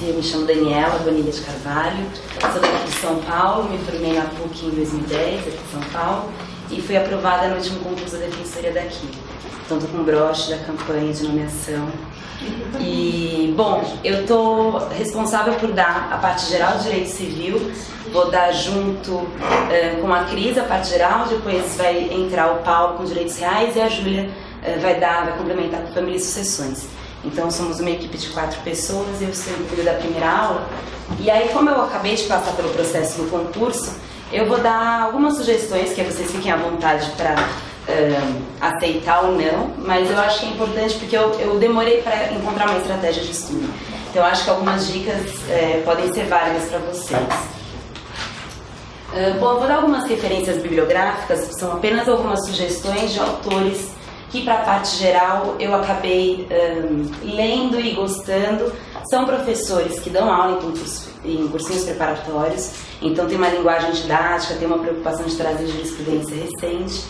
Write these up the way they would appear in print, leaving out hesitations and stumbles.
eu me chamo Daniela Bonilha de Carvalho, sou daqui de São Paulo, me formei na PUC em 2010, aqui em São Paulo, e fui aprovada no último concurso da Defensoria daqui. Então estou com o broche da campanha de nomeação. E, bom, eu estou responsável por dar a parte geral de Direito Civil, vou dar junto com a Cris a parte geral, depois vai entrar o Paulo com Direitos Reais e a Júlia vai complementar com Família e Sucessões. Então somos uma equipe de 4 pessoas, eu estou incluída da primeira aula. E aí, como eu acabei de passar pelo processo do concurso, eu vou dar algumas sugestões que vocês fiquem à vontade para aceitar ou não, mas eu acho que é importante porque eu demorei para encontrar uma estratégia de estudo. Então eu acho que algumas dicas podem ser válidas para vocês. Bom, eu vou dar algumas referências bibliográficas, são apenas algumas sugestões de autores que, para a parte geral, eu acabei lendo e gostando. São professores que dão aula em cursinhos preparatórios, então tem uma linguagem didática, tem uma preocupação de trazer jurisprudência recente.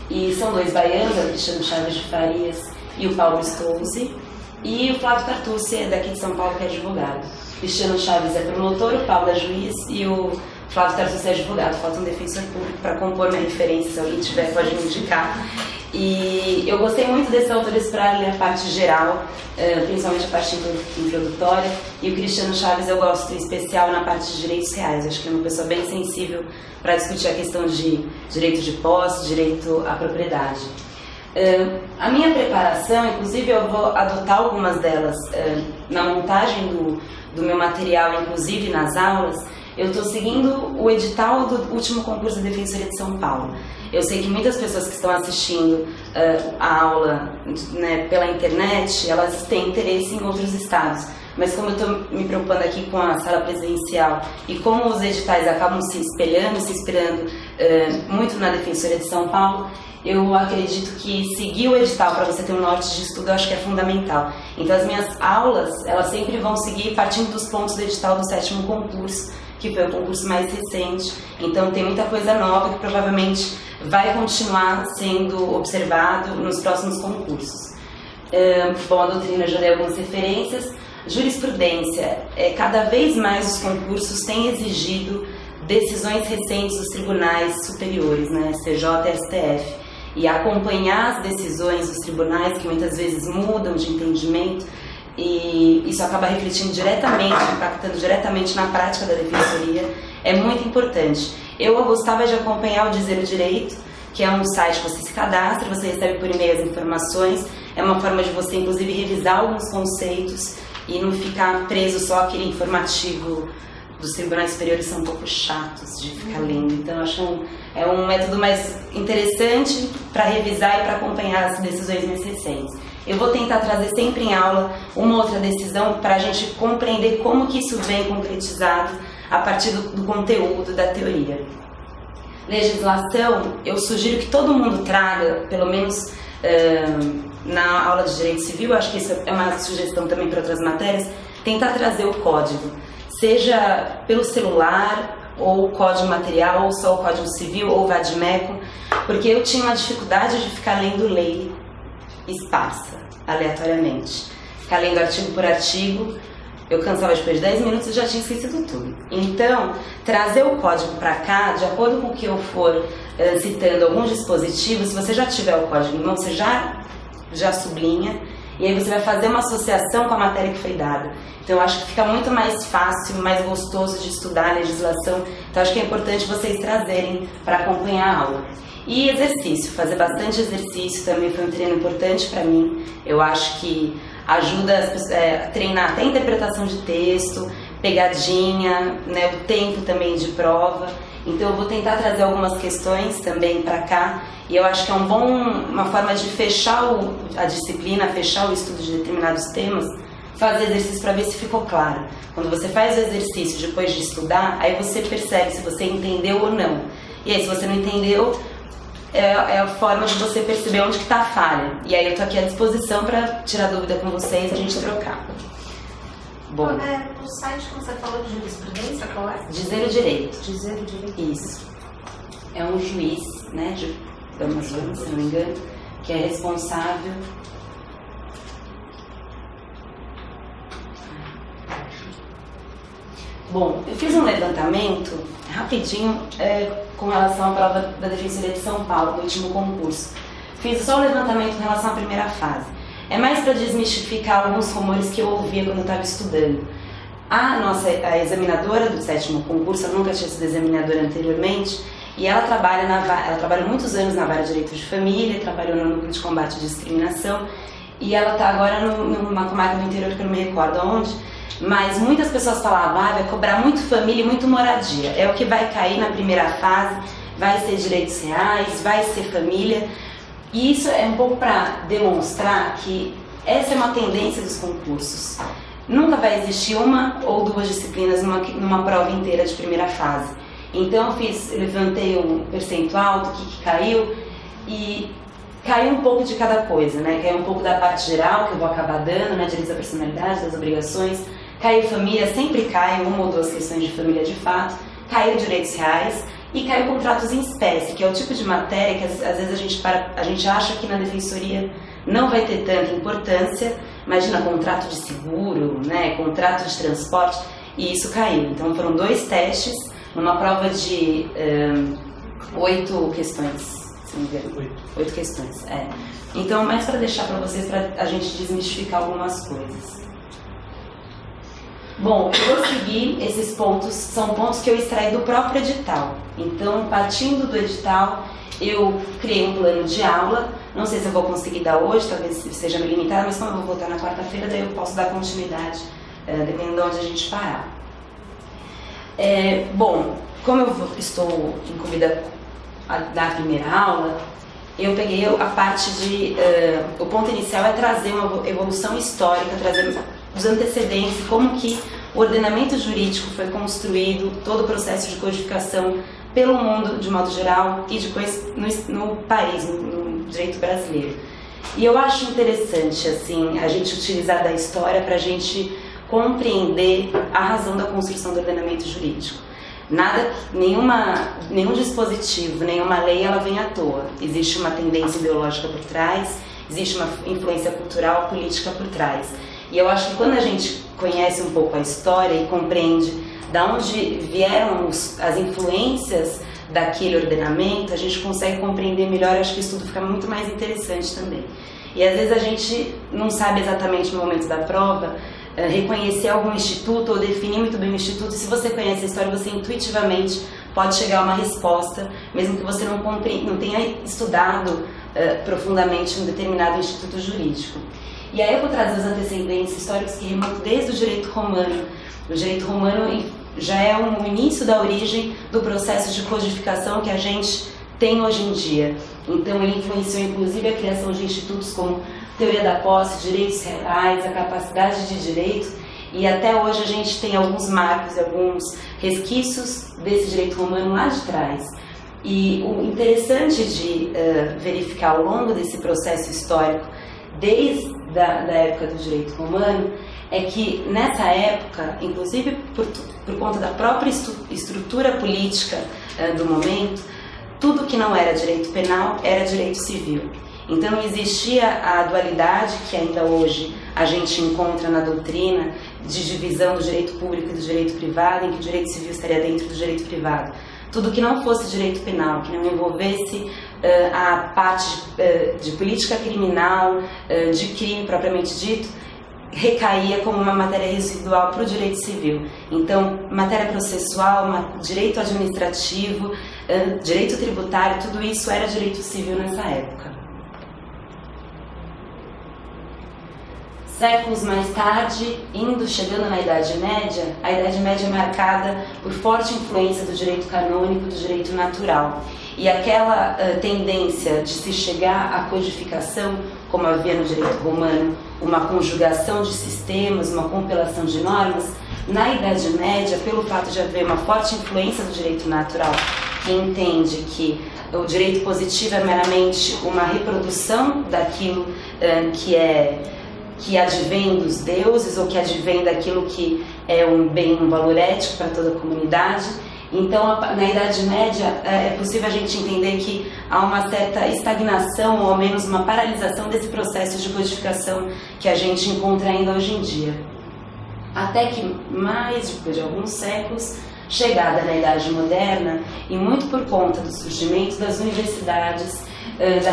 E são 2 baianos, o Cristiano Chaves de Farias e o Paulo Stolze. E o Flávio Tartucci é daqui de São Paulo, que é advogado. O Cristiano Chaves é promotor, o Paulo é juiz e o Flávio Tartucci é advogado. Falta um defensor público para compor minha referência, se alguém tiver pode me indicar. E eu gostei muito desses autores para ler a parte geral, principalmente a parte introdutória, e o Cristiano Chaves eu gosto em especial na parte de direitos reais. Acho que é uma pessoa bem sensível para discutir a questão de direito de posse, direito à propriedade. A minha preparação, inclusive eu vou adotar algumas delas na montagem do meu material, inclusive nas aulas. Eu estou seguindo o edital do último concurso da Defensoria de São Paulo. Eu sei que muitas pessoas que estão assistindo a aula, né, pela internet, elas têm interesse em outros estados. Mas como eu estou me preocupando aqui com a sala presidencial e como os editais acabam se inspirando muito na Defensoria de São Paulo, eu acredito que seguir o edital para você ter um norte de estudo eu acho que é fundamental. Então as minhas aulas, elas sempre vão seguir partindo dos pontos do edital do 7º concurso, que foi o concurso mais recente. Então tem muita coisa nova que provavelmente vai continuar sendo observado nos próximos concursos. Bom, a doutrina já dei algumas referências. Jurisprudência, cada vez mais os concursos têm exigido decisões recentes dos tribunais superiores, né, STJ e STF, e acompanhar as decisões dos tribunais, que muitas vezes mudam de entendimento, e isso acaba refletindo diretamente, impactando diretamente na prática da defensoria, é muito importante. Eu gostava de acompanhar o Dizer o Direito, que é um site que você se cadastra, você recebe por e-mail as informações, é uma forma de você inclusive revisar alguns conceitos e não ficar preso só àquele informativo dos tribunais superiores, são um pouco chatos de ficar lendo. Então eu acho é um método mais interessante para revisar e para acompanhar as decisões mais recentes. Eu vou tentar trazer sempre em aula uma outra decisão para a gente compreender como que isso vem concretizado a partir do conteúdo da teoria. Legislação, eu sugiro que todo mundo traga, pelo menos na aula de Direito Civil, acho que isso é uma sugestão também para outras matérias, tentar trazer o código, seja pelo celular, ou o código material, ou só o código civil, ou o vadimeco, porque eu tinha uma dificuldade de ficar lendo lei esparsa, aleatoriamente. Ficar lendo artigo por artigo, eu cansava depois de 10 minutos e já tinha esquecido tudo. Então, trazer o código para cá, de acordo com o que eu for citando alguns dispositivos, se você já tiver o código em mão, você já sublinha, e aí você vai fazer uma associação com a matéria que foi dada. Então eu acho que fica muito mais fácil, mais gostoso de estudar a legislação. Então acho que é importante vocês trazerem para acompanhar a aula. E exercício, fazer bastante exercício também foi um treino importante para mim. Eu acho que ajuda a treinar até a interpretação de texto, pegadinha, né, o tempo também de prova. Então eu vou tentar trazer algumas questões também para cá, e eu acho que é uma forma de fechar a disciplina, fechar o estudo de determinados temas, fazer exercício para ver se ficou claro. Quando você faz o exercício depois de estudar, aí você percebe se você entendeu ou não. E aí se você não entendeu, é a forma de você perceber onde que está a falha. E aí eu estou aqui à disposição para tirar dúvida com vocês e a gente trocar. Bom, o site que você falou de jurisprudência, qual é? Dizer o Direito. Dizer o Direito. Isso. É um juiz, né, da Amazonas, se não me engano, que é responsável. Bom, eu fiz um levantamento rapidinho com relação à prova da Defensoria de São Paulo, do último concurso. Fiz só o levantamento em relação à primeira fase. É mais para desmistificar alguns rumores que eu ouvia quando eu estava estudando. A examinadora do 7º concurso, ela nunca tinha sido examinadora anteriormente, e ela trabalha muitos anos na vara de direito de família, trabalhou no núcleo de combate à discriminação, e ela está agora numa comarca do interior que eu não me recordo aonde, mas muitas pessoas falavam, vai cobrar muito família e muito moradia. É o que vai cair na primeira fase, vai ser direitos reais, vai ser família. E isso é um pouco para demonstrar que essa é uma tendência dos concursos. Nunca vai existir uma ou duas disciplinas numa prova inteira de primeira fase. Então eu levantei um percentual do que caiu e caiu um pouco de cada coisa, né? Caiu um pouco da parte geral, que eu vou acabar dando, né? Direitos da personalidade, das obrigações. Caiu família, sempre cai uma ou duas questões de família de fato. Caiu direitos reais e caiu contratos em espécie, que é o tipo de matéria que às vezes a gente acha que na defensoria não vai ter tanta importância. Imagina contrato de seguro, né? Contrato de transporte, e isso caiu. Então foram 2 testes, numa prova de 8 questões, se não me engano. 8 questões, Então, mais para deixar para vocês, para a gente desmistificar algumas coisas. Bom, eu vou seguir esses pontos, são pontos que eu extraí do próprio edital. Então, partindo do edital, eu criei um plano de aula. Não sei se eu vou conseguir dar hoje, talvez seja meio limitado, mas como eu vou voltar na quarta-feira, daí eu posso dar continuidade, dependendo de onde a gente parar. Bom, como eu estou incumbida da primeira aula, eu peguei a parte de... o ponto inicial é trazer uma evolução histórica, trazer os antecedentes, como que o ordenamento jurídico foi construído, todo o processo de codificação pelo mundo de modo geral e depois no país, no direito brasileiro. E eu acho interessante assim, a gente utilizar da história para a gente compreender a razão da construção do ordenamento jurídico. Nenhum dispositivo, nenhuma lei, ela vem à toa. Existe uma tendência ideológica por trás, existe uma influência cultural, política por trás. E eu acho que quando a gente conhece um pouco a história e compreende de onde vieram as influências daquele ordenamento, a gente consegue compreender melhor. Eu acho que o estudo fica muito mais interessante também. E às vezes a gente não sabe exatamente no momento da prova reconhecer algum instituto ou definir muito bem o instituto. Se você conhece a história, você intuitivamente pode chegar a uma resposta, mesmo que você não tenha estudado profundamente um determinado instituto jurídico. E aí eu vou trazer os antecedentes históricos que remontam desde o direito romano. O direito romano já é o início da origem do processo de codificação que a gente tem hoje em dia. Então ele influenciou inclusive a criação de institutos como teoria da posse, direitos reais, a capacidade de direito, e até hoje a gente tem alguns marcos e alguns resquícios desse direito romano lá de trás. E o interessante de verificar ao longo desse processo histórico, desde a época do direito romano, é que nessa época, inclusive por conta da própria estrutura política do momento, tudo que não era direito penal era direito civil. Então não existia a dualidade que ainda hoje a gente encontra na doutrina de divisão do direito público e do direito privado, em que o direito civil estaria dentro do direito privado. Tudo que não fosse direito penal, que não envolvesse a parte de política criminal, de crime propriamente dito, recaía como uma matéria residual para o direito civil. Então, matéria processual, direito administrativo, direito tributário, tudo isso era direito civil nessa época. Séculos mais tarde, chegando na Idade Média, a Idade Média é marcada por forte influência do direito canônico, do direito natural. E aquela tendência de se chegar à codificação, como havia no direito romano, uma conjugação de sistemas, uma compilação de normas, na Idade Média, pelo fato de haver uma forte influência do direito natural, que entende que o direito positivo é meramente uma reprodução daquilo que advém dos deuses ou que advém daquilo que é um bem, um valor ético para toda a comunidade. Então, na Idade Média, é possível a gente entender que há uma certa estagnação ou ao menos uma paralisação desse processo de codificação que a gente encontra ainda hoje em dia. até que depois de alguns séculos, chegada na Idade Moderna, e muito por conta do surgimento das universidades, da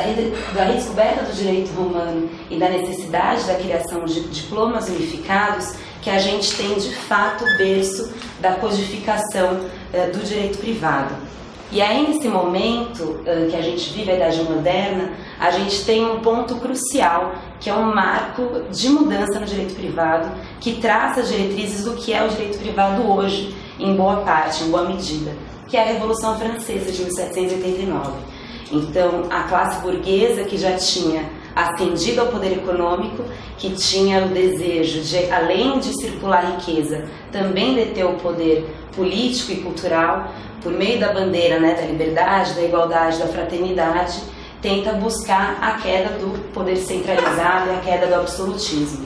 redescoberta do direito romano e da necessidade da criação de diplomas unificados, que a gente tem de fato o berço da codificação do direito privado. E aí, nesse momento que a gente vive a Idade Moderna, a gente tem um ponto crucial, que é um marco de mudança no direito privado, que traça as diretrizes do que é o direito privado hoje, em boa parte, em boa medida, que é a Revolução Francesa de 1789. Então, a classe burguesa, que já tinha ascendido ao poder econômico, que tinha o desejo de, além de circular riqueza, também deter o poder político e cultural, por meio da bandeira, né, da liberdade, da igualdade, da fraternidade, tenta buscar a queda do poder centralizado e a queda do absolutismo.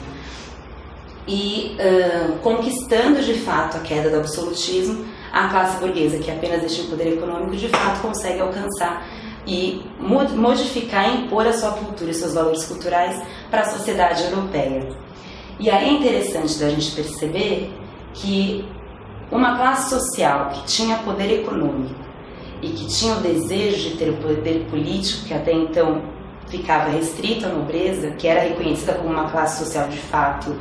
E conquistando de fato a queda do absolutismo, a classe burguesa, que apenas deixa o poder econômico, de fato consegue alcançar e modificar e impor a sua cultura e seus valores culturais para a sociedade europeia. E aí é interessante da gente perceber que uma classe social que tinha poder econômico e que tinha o desejo de ter o poder político, que até então ficava restrito à nobreza, que era reconhecida como uma classe social de fato,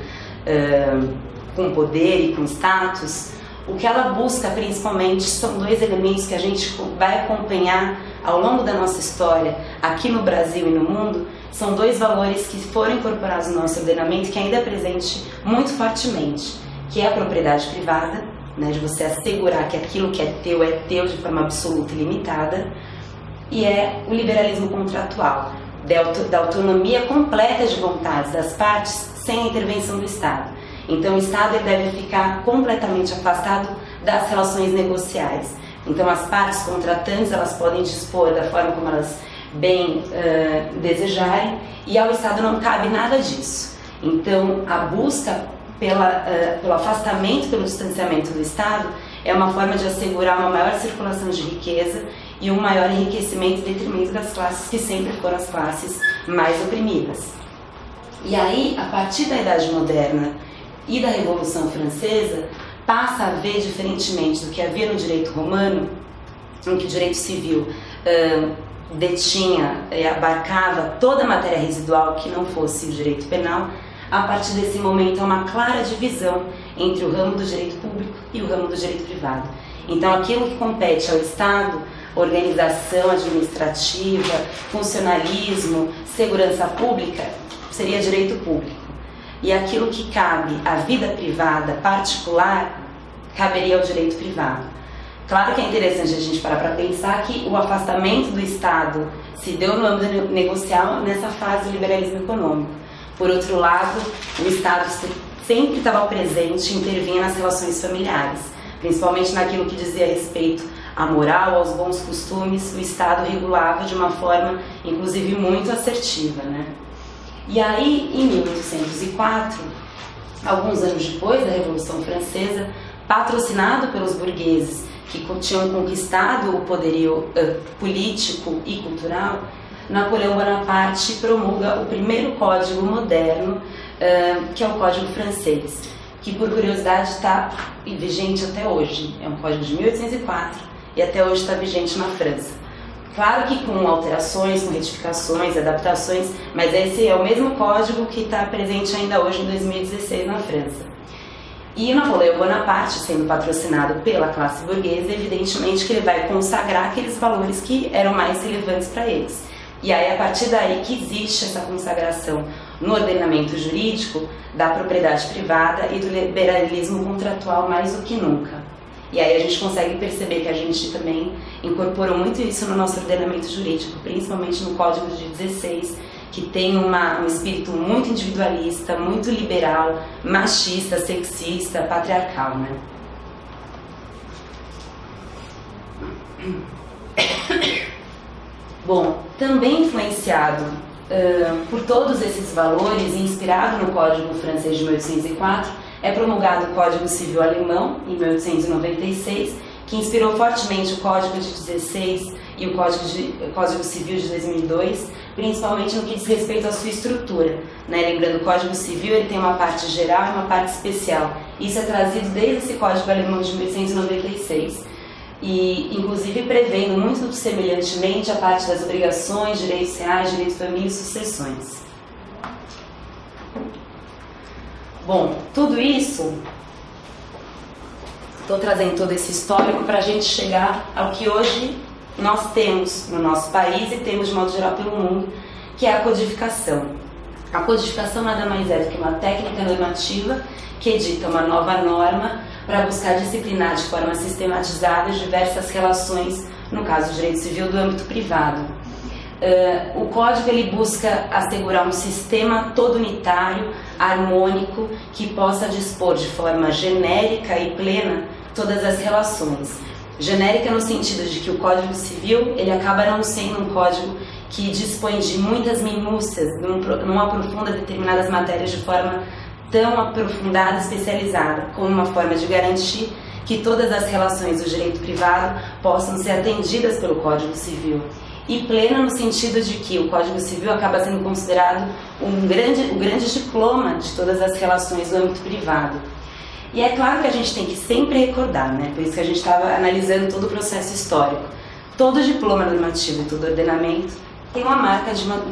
com poder e com status, o que ela busca principalmente são dois elementos que a gente vai acompanhar ao longo da nossa história, aqui no Brasil e no mundo, são dois valores que foram incorporados no nosso ordenamento, que ainda é presente muito fortemente, que é a propriedade privada, né, de você assegurar que aquilo que é teu de forma absoluta e limitada, e é o liberalismo contratual, da autonomia completa de vontades das partes sem a intervenção do Estado. Então o Estado deve ficar completamente afastado das relações negociais. Então as partes contratantes, elas podem dispor da forma como elas bem desejarem, e ao Estado não cabe nada disso. Então a busca pelo afastamento, pelo distanciamento do Estado, é uma forma de assegurar uma maior circulação de riqueza e um maior enriquecimento em detrimento das classes que sempre foram as classes mais oprimidas. E aí, a partir da Idade Moderna e da Revolução Francesa, passa a haver, diferentemente do que havia no direito romano, em que o direito civil detinha e abarcava toda a matéria residual que não fosse o direito penal. A partir desse momento há uma clara divisão entre o ramo do direito público e o ramo do direito privado. Então aquilo que compete ao Estado, organização administrativa, funcionalismo, segurança pública, seria direito público. E aquilo que cabe à vida privada particular, caberia ao direito privado. Claro que é interessante a gente parar para pensar que o afastamento do Estado se deu no âmbito negocial nessa fase do liberalismo econômico. Por outro lado, o Estado sempre estava presente e intervinha nas relações familiares, principalmente naquilo que dizia respeito à moral, aos bons costumes. O Estado regulava de uma forma, inclusive, muito assertiva, né? E aí, em 1804, alguns anos depois da Revolução Francesa, patrocinado pelos burgueses que tinham conquistado o poderio político e cultural, Napoleão Bonaparte promulga o primeiro código moderno, que é o Código Francês, que, por curiosidade, está vigente até hoje. É um código de 1804 e até hoje está vigente na França. Claro que com alterações, com retificações, adaptações, mas esse é o mesmo código que está presente ainda hoje em 2016 na França. E o Napoleão Bonaparte, sendo patrocinado pela classe burguesa, evidentemente que ele vai consagrar aqueles valores que eram mais relevantes para eles. E aí, a partir daí que existe essa consagração no ordenamento jurídico da propriedade privada e do liberalismo contratual mais do que nunca. E aí a gente consegue perceber que a gente também incorporou muito isso no nosso ordenamento jurídico, principalmente no Código de 16, que tem um espírito muito individualista, muito liberal, machista, sexista, patriarcal, né? Bom, também influenciado por todos esses valores e inspirado no Código Francês de 1804, é promulgado o Código Civil Alemão, em 1896, que inspirou fortemente o Código de 16 e o Código Civil de 2002, principalmente no que diz respeito à sua estrutura, né? Lembrando, o Código Civil ele tem uma parte geral e uma parte especial, Isso é trazido desde esse Código Alemão de 1896 e, inclusive, prevendo muito semelhantemente a parte das obrigações, direitos reais, direitos de família e sucessões. Bom, tudo isso, estou trazendo todo esse histórico para a gente chegar ao que hoje nós temos no nosso país e temos de modo geral pelo mundo, que é a codificação. A codificação nada mais é do que uma técnica normativa que edita uma nova norma para buscar disciplinar de forma sistematizada diversas relações, no caso do direito civil, do âmbito privado. O Código ele busca assegurar um sistema todo unitário, harmônico, que possa dispor de forma genérica e plena todas as relações. Genérica no sentido de que o Código Civil ele acaba não sendo um código que dispõe de muitas minúcias, não aprofunda determinadas matérias de forma tão aprofundada e especializada, como uma forma de garantir que todas as relações do direito privado possam ser atendidas pelo Código Civil. E plena no sentido de que o Código Civil acaba sendo considerado o grande diploma de todas as relações do âmbito privado. E é claro que a gente tem que sempre recordar, né? Por isso que a gente estava analisando todo o processo histórico. Todo diploma normativo e todo ordenamento tem uma marca de uma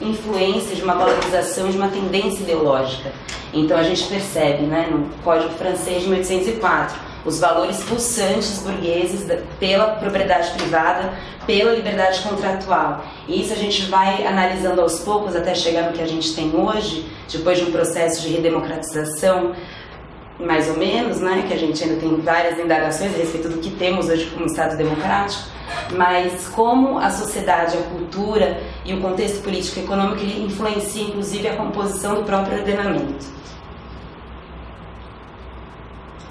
influência, de uma valorização, de uma tendência ideológica. Então a gente percebe, né, no Código Francês de 1804, os valores pulsantes burgueses pela propriedade privada, pela liberdade contratual. E isso a gente vai analisando aos poucos até chegar no que a gente tem hoje, depois de um processo de redemocratização, mais ou menos, né, que a gente ainda tem várias indagações a respeito do que temos hoje como Estado democrático, mas como a sociedade, a cultura e o contexto político e econômico influencia inclusive a composição do próprio ordenamento.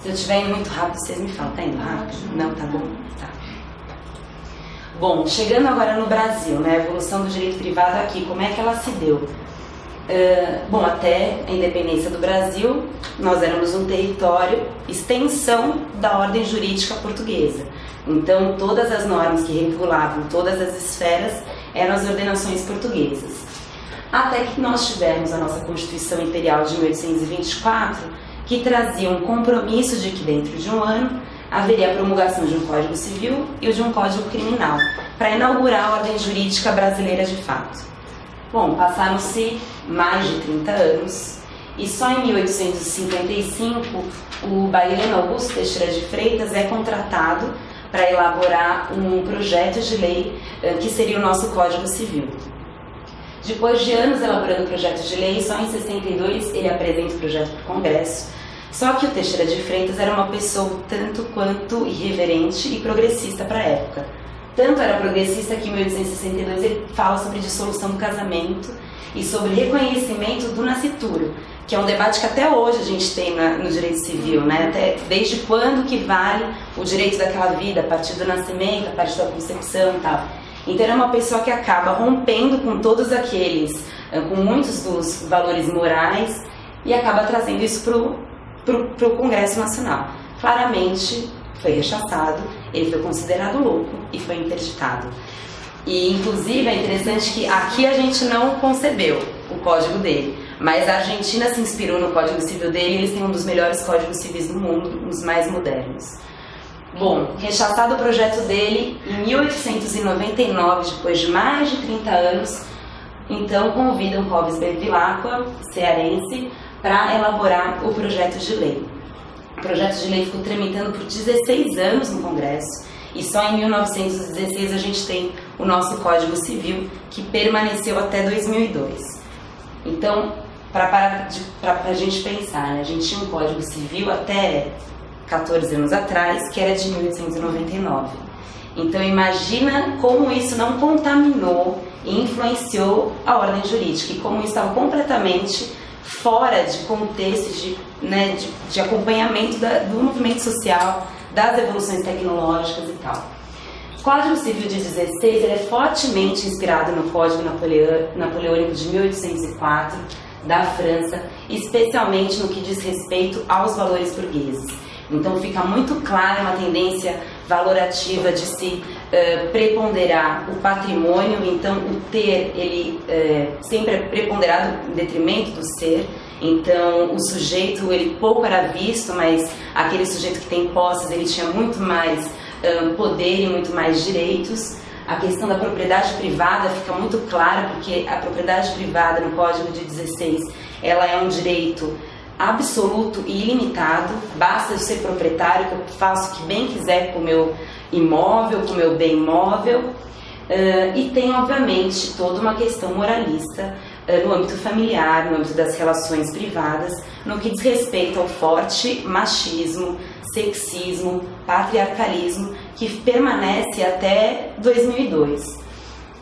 Se eu estiver indo muito rápido, vocês me falam, tá indo rápido? Não, tá bom? Tá. Bom, chegando agora no Brasil, né, a evolução do direito privado aqui, como é que ela se deu? Bom, até a independência do Brasil, nós éramos um território, extensão da ordem jurídica portuguesa. Então, todas as normas que regulavam todas as esferas eram as ordenações portuguesas. Até que nós tivemos a nossa Constituição Imperial de 1824, que trazia um compromisso de que dentro de um ano haveria a promulgação de um Código Civil e de um Código Criminal, para inaugurar a ordem jurídica brasileira de fato. Bom, passaram-se mais de 30 anos e só em 1855 o baiano Augusto Teixeira de Freitas é contratado para elaborar um projeto de lei que seria o nosso Código Civil. Depois de anos elaborando o projeto de lei, só em 62 ele apresenta o projeto para o Congresso. Só que o Teixeira de Freitas era uma pessoa tanto quanto irreverente e progressista para a época. Tanto era progressista que em 1862 ele fala sobre dissolução do casamento e sobre reconhecimento do nascituro, que é um debate que até hoje a gente tem no direito civil, né? Até desde quando que vale o direito daquela vida, a partir do nascimento, a partir da concepção e tal. Então é uma pessoa que acaba rompendo com todos aqueles, com muitos dos valores morais e acaba trazendo isso para o Congresso Nacional. Claramente foi rechaçado, ele foi considerado louco e foi interditado. E inclusive é interessante que aqui a gente não concebeu o código dele, mas a Argentina se inspirou no Código Civil dele e eles têm um dos melhores códigos civis do mundo, um dos mais modernos. Bom, rechaçado o projeto dele, em 1899, depois de mais de 30 anos, então convidam Clóvis Bevilacqua, cearense, para elaborar o projeto de lei. O projeto de lei ficou tramitando por 16 anos no Congresso e só em 1916 a gente tem o nosso Código Civil, que permaneceu até 2002. Então, para a gente pensar, né, a gente tinha um Código Civil até 14 anos atrás, que era de 1899. Então, imagina como isso não contaminou e influenciou a ordem jurídica e como isso estava completamente fora de contexto, de acompanhamento do movimento social, das evoluções tecnológicas e tal. O Código Civil de 16 ele é fortemente inspirado no Código Napoleônico de 1804 da França, especialmente no que diz respeito aos valores burgueses. Então fica muito clara uma tendência valorativa de se preponderar o patrimônio, então o ter ele sempre é preponderado em detrimento do ser, Então o sujeito, ele pouco era visto, mas aquele sujeito que tem posses, ele tinha muito mais poder e muito mais direitos. A questão da propriedade privada fica muito clara, porque a propriedade privada no Código de 16, ela é um direito absoluto e ilimitado. Basta eu ser proprietário, que eu faço o que bem quiser com o meu imóvel, com o meu bem imóvel. E tem, obviamente, toda uma questão moralista no âmbito familiar, no âmbito das relações privadas, no que diz respeito ao forte machismo, sexismo, patriarcalismo, que permanece até 2002.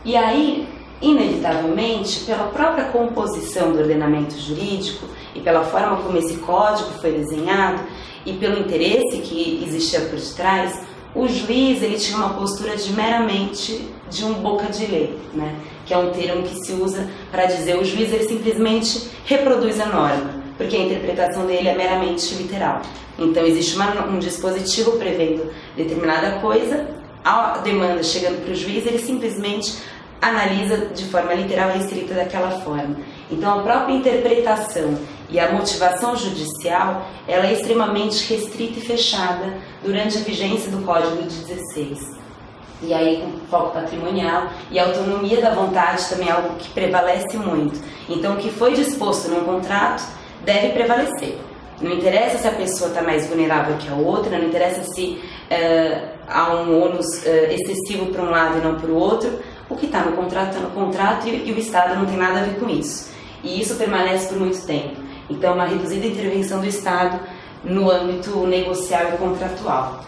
E aí, inevitavelmente, pela própria composição do ordenamento jurídico e pela forma como esse código foi desenhado e pelo interesse que existia por detrás, o juiz, ele tinha uma postura meramente de um boca de lei, né? Que é um termo que se usa para dizer o juiz, ele simplesmente reproduz a norma, porque a interpretação dele é meramente literal. Então existe um dispositivo prevendo determinada coisa, a demanda chegando para o juiz, ele simplesmente analisa de forma literal e restrita daquela forma. Então a própria interpretação e a motivação judicial, ela é extremamente restrita e fechada durante a vigência do Código de 16. E aí com foco patrimonial e a autonomia da vontade também é algo que prevalece muito. Então o que foi disposto num contrato deve prevalecer. Não interessa se a pessoa está mais vulnerável que a outra, não interessa se há um ônus excessivo para um lado e não para o outro. O que está no contrato e o Estado não tem nada a ver com isso. E isso permanece por muito tempo. Então, uma reduzida intervenção do Estado no âmbito negocial e contratual.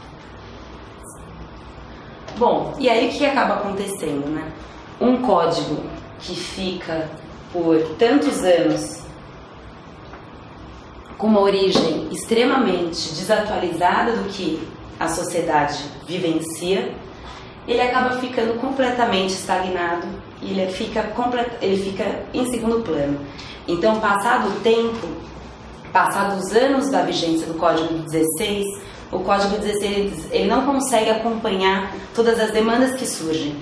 Bom, e aí o que acaba acontecendo, né? Um código que fica por tantos anos com uma origem extremamente desatualizada do que a sociedade vivencia, ele acaba ficando completamente estagnado e ele fica em segundo plano. Então, passado o tempo, passados os anos da vigência do Código 16, o Código 16 ele não consegue acompanhar todas as demandas que surgem,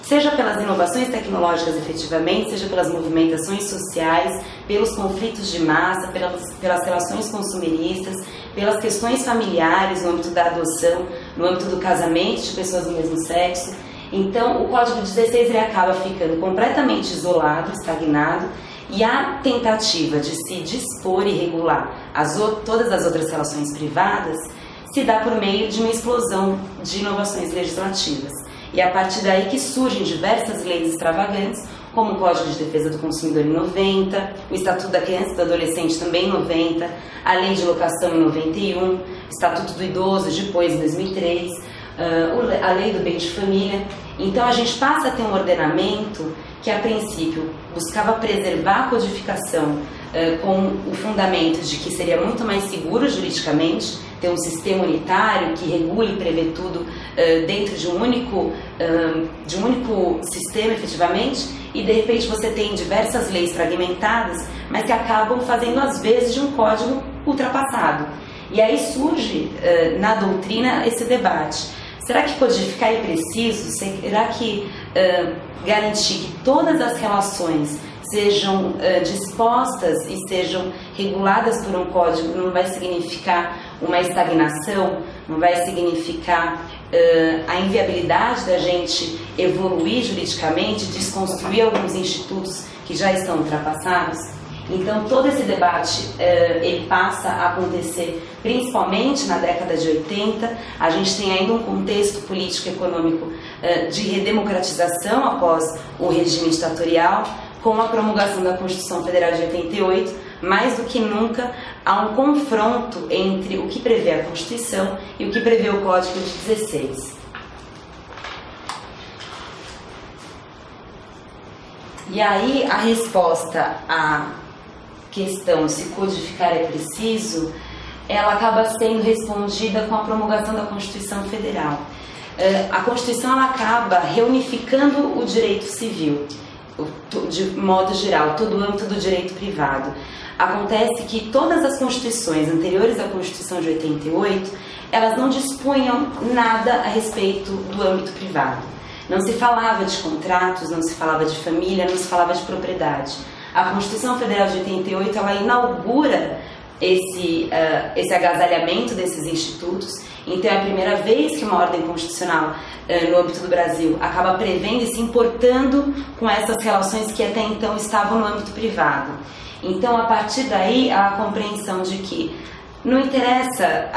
seja pelas inovações tecnológicas efetivamente, seja pelas movimentações sociais, pelos conflitos de massa, pelas relações consumeristas, pelas questões familiares no âmbito da adoção, no âmbito do casamento de pessoas do mesmo sexo. Então, o Código 16 ele acaba ficando completamente isolado, estagnado, e a tentativa de se dispor e regular todas as outras relações privadas se dá por meio de uma explosão de inovações legislativas. E é a partir daí que surgem diversas leis extravagantes, como o Código de Defesa do Consumidor em 90, o Estatuto da Criança e do Adolescente também em 90, a Lei de Locação em 91, o Estatuto do Idoso depois em 2003, a Lei do Bem de Família. Então a gente passa a ter um ordenamento que a princípio buscava preservar a codificação com o fundamento de que seria muito mais seguro juridicamente, ter um sistema unitário que regule e prevê tudo dentro de um único sistema efetivamente, e de repente você tem diversas leis fragmentadas, mas que acabam fazendo às vezes de um código ultrapassado. E aí surge na doutrina esse debate. Será que codificar é preciso? Será que garantir que todas as relações sejam dispostas e sejam reguladas por um código não vai significar uma estagnação, não vai significar a inviabilidade da gente evoluir juridicamente, desconstruir alguns institutos que já estão ultrapassados? Então todo esse debate ele passa a acontecer principalmente na década de 80. A gente tem ainda um contexto político-econômico de redemocratização após o regime ditatorial, com a promulgação da Constituição Federal de 88, mais do que nunca há um confronto entre o que prevê a Constituição e o que prevê o Código de 16. E aí a resposta à questão se codificar é preciso, ela acaba sendo respondida com a promulgação da Constituição Federal. A Constituição ela acaba reunificando o direito civil, de modo geral, todo o âmbito do direito privado. Acontece que todas as constituições anteriores à Constituição de 88, elas não dispunham nada a respeito do âmbito privado. Não se falava de contratos, não se falava de família, não se falava de propriedade. A Constituição Federal de 88, ela inaugura esse agasalhamento desses institutos. Então é a primeira vez que uma ordem constitucional no âmbito do Brasil acaba prevendo e se importando com essas relações que até então estavam no âmbito privado. Então, a partir daí, há a compreensão de que não interessa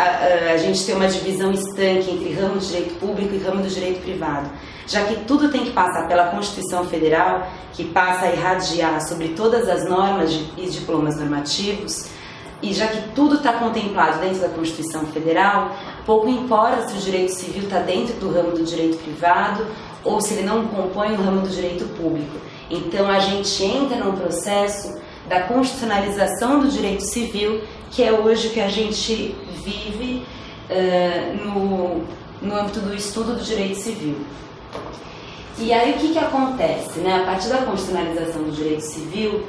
a gente ter uma divisão estanque entre ramo do direito público e ramo do direito privado, já que tudo tem que passar pela Constituição Federal, que passa a irradiar sobre todas as normas e diplomas normativos, e já que tudo está contemplado dentro da Constituição Federal, pouco importa se o direito civil está dentro do ramo do direito privado ou se ele não compõe o ramo do direito público. Então, a gente entra num processo da constitucionalização do direito civil, que é hoje o que a gente vive no âmbito do estudo do direito civil. E aí o que acontece, né? A partir da constitucionalização do direito civil,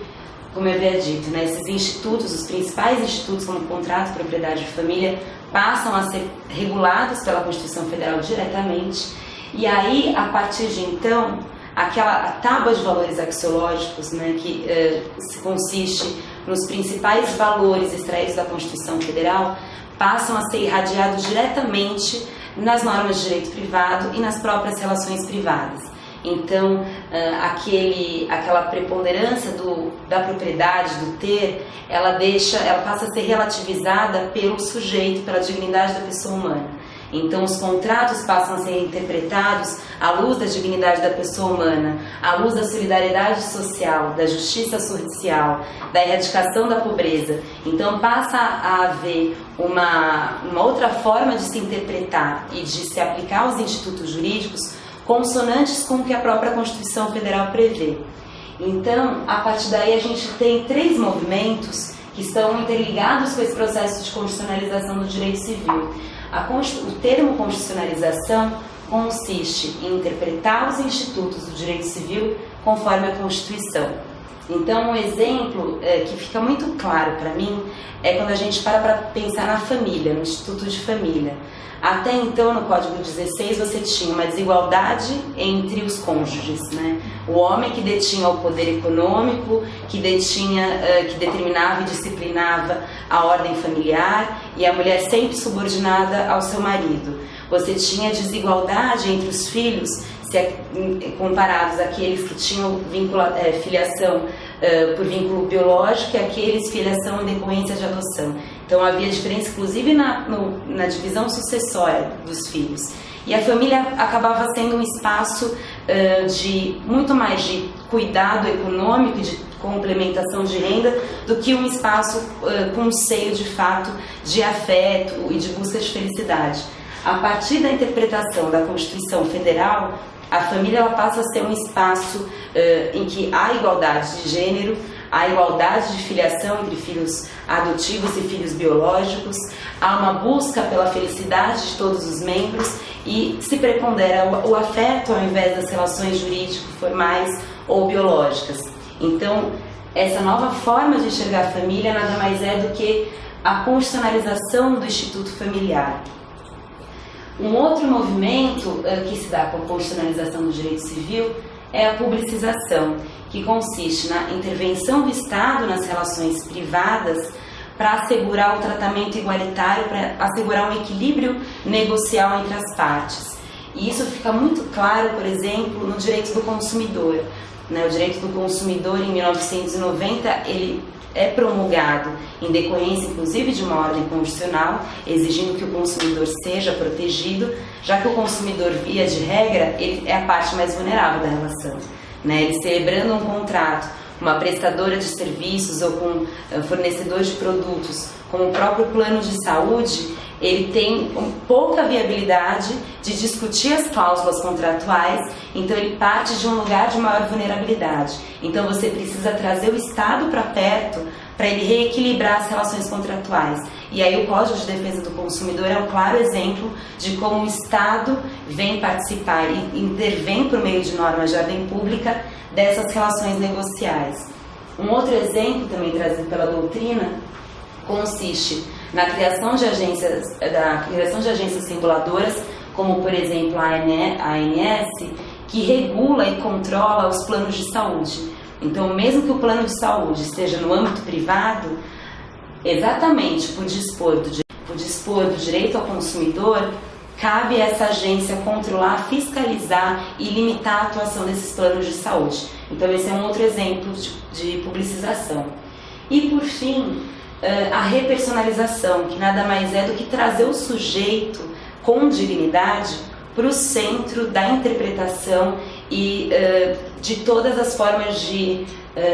como eu havia dito, né, esses institutos, os principais institutos como contrato, propriedade e família, passam a ser regulados pela Constituição Federal diretamente, e aí, a partir de então, a tábua de valores axiológicos, né, que se consiste nos principais valores extraídos da Constituição Federal, passam a ser irradiados diretamente nas normas de direito privado e nas próprias relações privadas. Então, aquela preponderância da propriedade, do ter, ela passa a ser relativizada pelo sujeito, pela dignidade da pessoa humana. Então, os contratos passam a ser interpretados à luz da dignidade da pessoa humana, à luz da solidariedade social, da justiça social, da erradicação da pobreza. Então, passa a haver uma outra forma de se interpretar e de se aplicar aos institutos jurídicos consonantes com o que a própria Constituição Federal prevê. Então, a partir daí, a gente tem 3 movimentos que estão interligados com esse processo de constitucionalização do direito civil. O termo constitucionalização consiste em interpretar os institutos do direito civil conforme a Constituição. Então, um exemplo que fica muito claro para mim é quando a gente para pensar na família, no Instituto de Família. Até então, no Código 16, você tinha uma desigualdade entre os cônjuges, né? O homem que detinha o poder econômico, que determinava e disciplinava a ordem familiar, e a mulher sempre subordinada ao seu marido. Você tinha desigualdade entre os filhos, comparados àqueles que tinham filiação por vínculo biológico e aqueles filiação em decorrência de adoção. Então havia diferença inclusive na divisão sucessória dos filhos. E a família acabava sendo um espaço de muito mais de cuidado econômico e de complementação de renda do que um espaço com um seio de fato de afeto e de busca de felicidade. A partir da interpretação da Constituição Federal, a família ela passa a ser um espaço em que há igualdade de gênero, há igualdade de filiação entre filhos adotivos e filhos biológicos, há uma busca pela felicidade de todos os membros e se prepondera o afeto ao invés das relações jurídico-formais ou biológicas. Então, essa nova forma de enxergar a família nada mais é do que a constitucionalização do instituto familiar. Um outro movimento que se dá com a constitucionalização do direito civil é a publicização, que consiste na intervenção do Estado nas relações privadas para assegurar o tratamento igualitário, para assegurar um equilíbrio negocial entre as partes. E isso fica muito claro, por exemplo, no direito do consumidor. O direito do consumidor, em 1990, ele é promulgado em decorrência, inclusive, de uma ordem constitucional, exigindo que o consumidor seja protegido, já que o consumidor, via de regra, ele é a parte mais vulnerável da relação. Ele celebrando um contrato com uma prestadora de serviços ou com um fornecedor de produtos, como o próprio plano de saúde, ele tem pouca viabilidade de discutir as cláusulas contratuais, então ele parte de um lugar de maior vulnerabilidade. Então você precisa trazer o Estado para perto para ele reequilibrar as relações contratuais. E aí o Código de Defesa do Consumidor é um claro exemplo de como o Estado vem participar e intervém por meio de normas de ordem pública dessas relações negociais. Um outro exemplo também trazido pela doutrina consiste na criação de agências reguladoras, como por exemplo a ANS, que regula e controla os planos de saúde. Então, mesmo que o plano de saúde esteja no âmbito privado, exatamente por dispor do direito ao consumidor, cabe a essa agência controlar, fiscalizar e limitar a atuação desses planos de saúde. Então, esse é um outro exemplo de publicização. E, por fim, a repersonalização, que nada mais é do que trazer o sujeito com dignidade para o centro da interpretação e de todas as formas de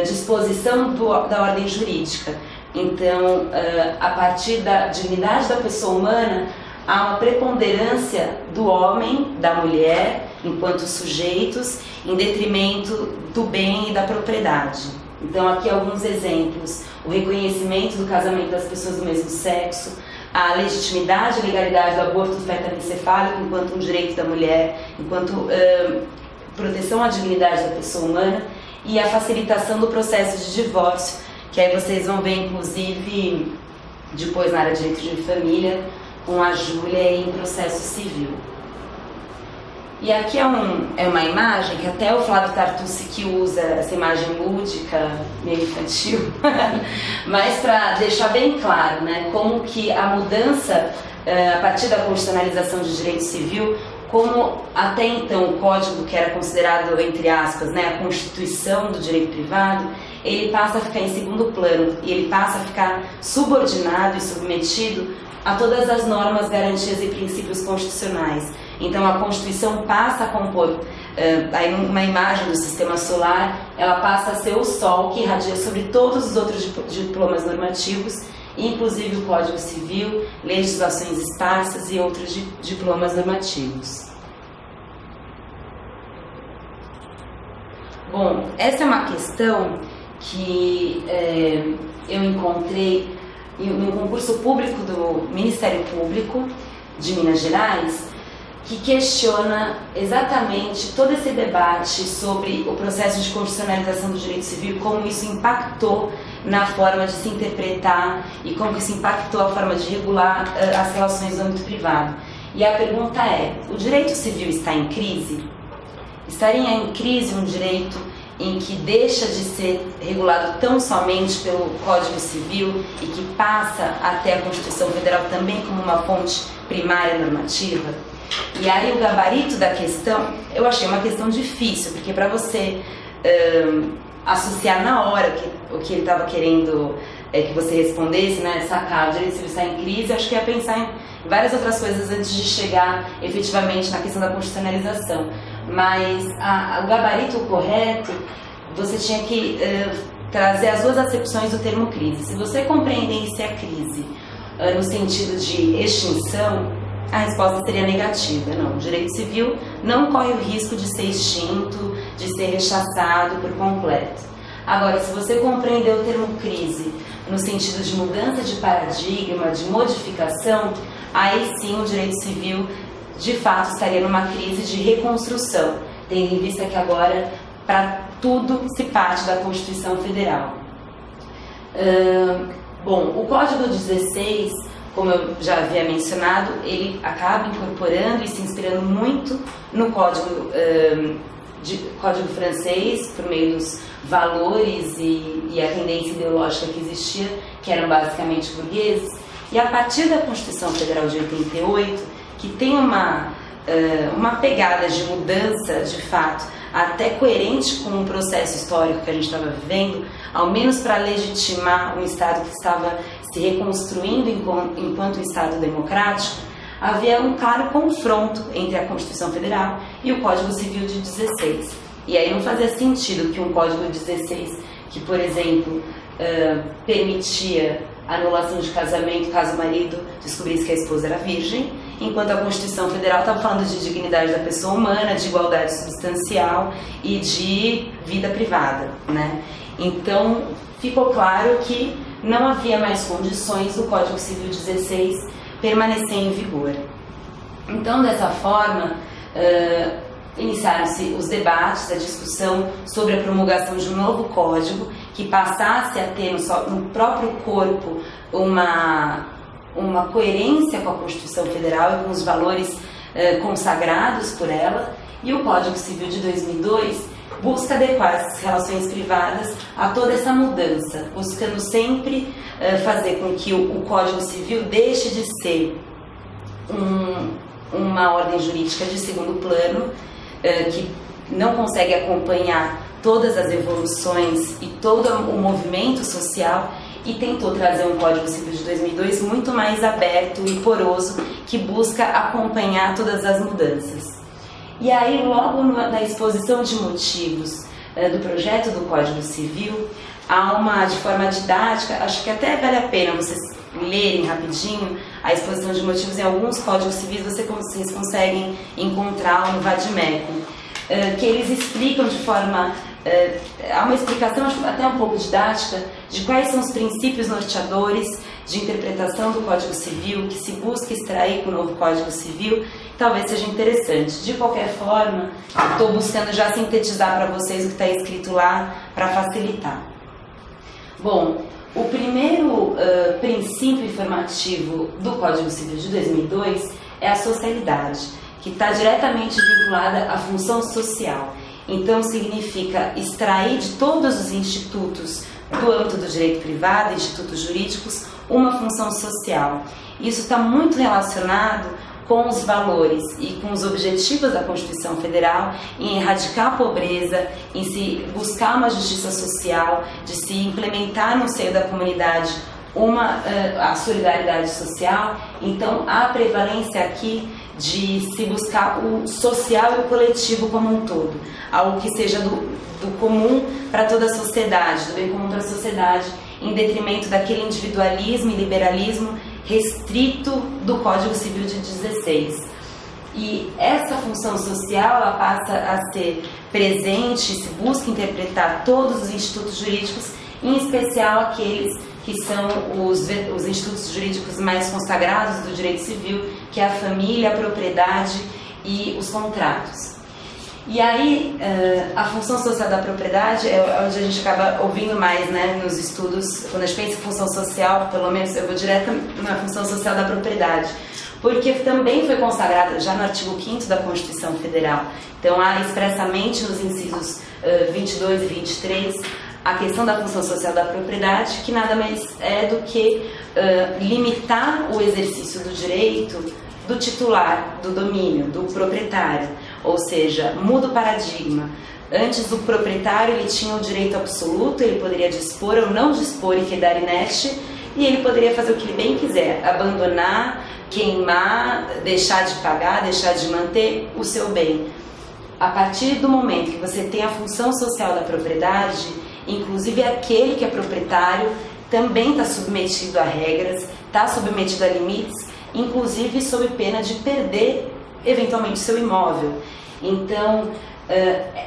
disposição da ordem jurídica. Então, a partir da dignidade da pessoa humana, há uma preponderância do homem, da mulher, enquanto sujeitos, em detrimento do bem e da propriedade. Então, aqui alguns exemplos: o reconhecimento do casamento das pessoas do mesmo sexo, a legitimidade e legalidade do aborto feto-anencefálico enquanto um direito da mulher, enquanto proteção à dignidade da pessoa humana, e a facilitação do processo de divórcio, que aí vocês vão ver, inclusive, depois na área de direito de família, com a Júlia em processo civil. E aqui é uma imagem que até o Flávio Tartucci que usa essa imagem lúdica, meio infantil, mas para deixar bem claro, né, como que a mudança, a partir da constitucionalização de direito civil, como até então o código que era considerado, entre aspas, né, a constituição do direito privado, ele passa a ficar em segundo plano e ele passa a ficar subordinado e submetido a todas as normas, garantias e princípios constitucionais. Então a Constituição passa a compor, aí uma imagem do sistema solar, ela passa a ser o Sol que irradia sobre todos os outros diplomas normativos, inclusive o Código Civil, legislações esparsas e outros diplomas normativos. Bom, essa é uma questão que eu encontrei no concurso público do Ministério Público de Minas Gerais, que questiona exatamente todo esse debate sobre o processo de constitucionalização do direito civil, como isso impactou na forma de se interpretar e como isso impactou a forma de regular as relações do âmbito privado. E a pergunta é: o direito civil está em crise? Estaria em crise um direito em que deixa de ser regulado tão somente pelo Código Civil e que passa até a Constituição Federal também como uma fonte primária normativa? E aí o gabarito da questão, eu achei uma questão difícil, porque para você associar na hora o que ele estava querendo que você respondesse, né, sacar o direito civil está em crise, acho que ia pensar em várias outras coisas antes de chegar efetivamente na questão da constitucionalização. Mas o gabarito correto, você tinha que trazer as duas acepções do termo crise. Se você compreendesse a crise no sentido de extinção, a resposta seria negativa. Não, o direito civil não corre o risco de ser extinto, de ser rechaçado por completo. Agora, se você compreender o termo crise no sentido de mudança de paradigma, de modificação, aí sim o direito civil de fato estaria numa crise de reconstrução, tendo em vista que agora para tudo se parte da Constituição Federal. Bom, o Código 16, como eu já havia mencionado, ele acaba incorporando e se inspirando muito no Código francês, por meio dos valores e a tendência ideológica que existia, que eram basicamente burgueses, e a partir da Constituição Federal de 88, que tem uma pegada de mudança, de fato, até coerente com o processo histórico que a gente estava vivendo, ao menos para legitimar um Estado que estava se reconstruindo enquanto um Estado democrático, havia um claro confronto entre a Constituição Federal e o Código Civil de 16. E aí não fazia sentido que um Código de 16, que, por exemplo, permitia a anulação de casamento caso o marido descobrisse que a esposa era virgem, enquanto a Constituição Federal estava falando de dignidade da pessoa humana, de igualdade substancial e de vida privada, né? Então, ficou claro que não havia mais condições do Código Civil 16 permanecer em vigor. Então, dessa forma, iniciaram-se os debates, a discussão sobre a promulgação de um novo código que passasse a ter no próprio corpo uma coerência com a Constituição Federal e com os valores consagrados por ela, e o Código Civil de 2002 busca adequar as relações privadas a toda essa mudança, buscando sempre fazer com que o Código Civil deixe de ser uma ordem jurídica de segundo plano, que não consegue acompanhar todas as evoluções e todo o movimento social, e tentou trazer um Código Civil de 2002 muito mais aberto e poroso, que busca acompanhar todas as mudanças. E aí, logo na exposição de motivos do projeto do Código Civil, há de forma didática, acho que até vale a pena vocês lerem rapidinho a exposição de motivos. Em alguns códigos civis vocês conseguem encontrar no Vadimécum, que eles explicam de forma... há uma explicação até um pouco didática de quais são os princípios norteadores de interpretação do Código Civil que se busca extrair com o novo Código Civil. Talvez seja interessante. De qualquer forma, estou buscando já sintetizar para vocês o que está escrito lá para facilitar. Bom, o primeiro princípio informativo do Código Civil de 2002 é a socialidade, que está diretamente vinculada à função social. Então, significa extrair de todos os institutos do âmbito do direito privado, institutos jurídicos, uma função social. Isso está muito relacionado com os valores e com os objetivos da Constituição Federal em erradicar a pobreza, em se buscar uma justiça social, de se implementar no seio da comunidade a solidariedade social. Então, há a prevalência aqui de se buscar o social e o coletivo como um todo, algo que seja do comum para toda a sociedade, do bem comum para a sociedade, em detrimento daquele individualismo e liberalismo restrito do Código Civil de 16. E essa função social, ela passa a ser presente, se busca interpretar todos os institutos jurídicos, em especial aqueles que são os institutos jurídicos mais consagrados do direito civil, que é a família, a propriedade e os contratos. E aí, a função social da propriedade é onde a gente acaba ouvindo mais, né, nos estudos. Quando a gente pensa em função social, pelo menos eu vou direto na função social da propriedade, porque também foi consagrada já no artigo 5º da Constituição Federal. Então, há expressamente nos incisos 22 e 23 a questão da função social da propriedade, que nada mais é do que limitar o exercício do direito do titular, do domínio, do proprietário. Ou seja, muda o paradigma. Antes, o proprietário ele tinha o direito absoluto, ele poderia dispor ou não dispor e quedar inerte, e ele poderia fazer o que ele bem quiser, abandonar, queimar, deixar de pagar, deixar de manter o seu bem. A partir do momento que você tem a função social da propriedade, inclusive aquele que é proprietário também está submetido a regras, está submetido a limites, inclusive sob pena de perder eventualmente seu imóvel. Então,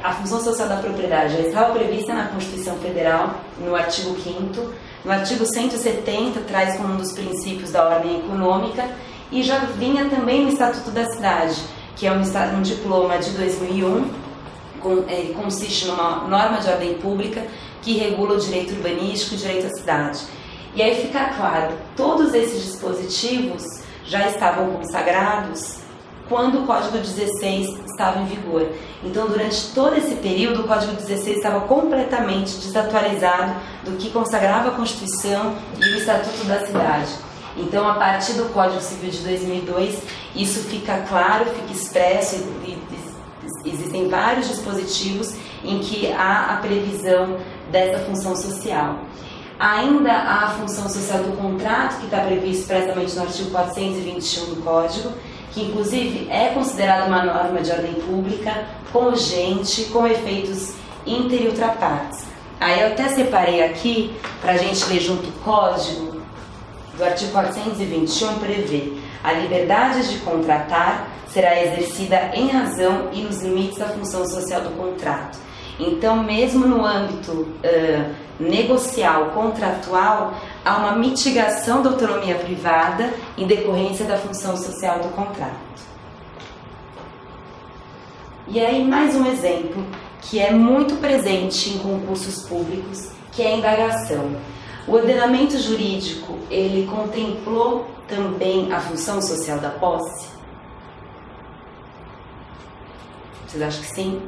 a função social da propriedade já estava prevista na Constituição Federal, no artigo 5º, no artigo 170 traz como um dos princípios da ordem econômica, e já vinha também no Estatuto da Cidade, que é um diploma de 2001, ele consiste numa norma de ordem pública que regula o direito urbanístico e o direito à cidade. E aí fica claro, todos esses dispositivos já estavam consagrados quando o Código 16 estava em vigor. Então, durante todo esse período, o Código 16 estava completamente desatualizado do que consagrava a Constituição e o Estatuto da Cidade. Então, a partir do Código Civil de 2002, isso fica claro, fica expresso, e existem vários dispositivos em que há a previsão dessa função social. Ainda há a função social do contrato, que está previsto expressamente no artigo 421 do Código, que inclusive é considerada uma norma de ordem pública, cogente, com efeitos inter e ultrapartes. Aí eu até separei aqui, para a gente ler junto o Código, do artigo 421, prevê: a liberdade de contratar será exercida em razão e nos limites da função social do contrato. Então, mesmo no âmbito negocial, contratual, há uma mitigação da autonomia privada em decorrência da função social do contrato. E aí, mais um exemplo que é muito presente em concursos públicos, que é a indagação. O ordenamento jurídico, ele contemplou também a função social da posse? Vocês acham que sim?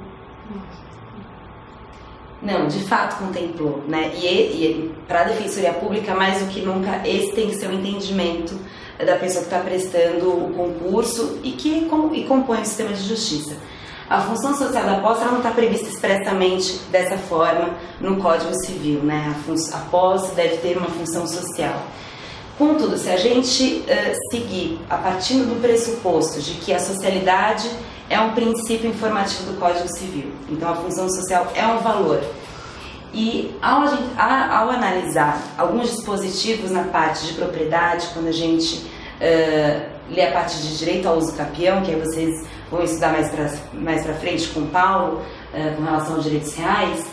Não, de fato contemplou, né? E para a Defensoria Pública, mais do que nunca, esse tem que ser o entendimento da pessoa que está prestando o concurso e que compõe o sistema de justiça. A função social da posse não está prevista expressamente dessa forma no Código Civil, né? A posse deve ter uma função social. Contudo, se a gente seguir a partir do pressuposto de que a socialidade é um princípio informativo do Código Civil, então a função social é um valor, e ao analisar alguns dispositivos na parte de propriedade, quando a gente lê a parte de direito ao uso capião, que aí vocês vão estudar mais para frente com o Paulo, com relação aos direitos reais,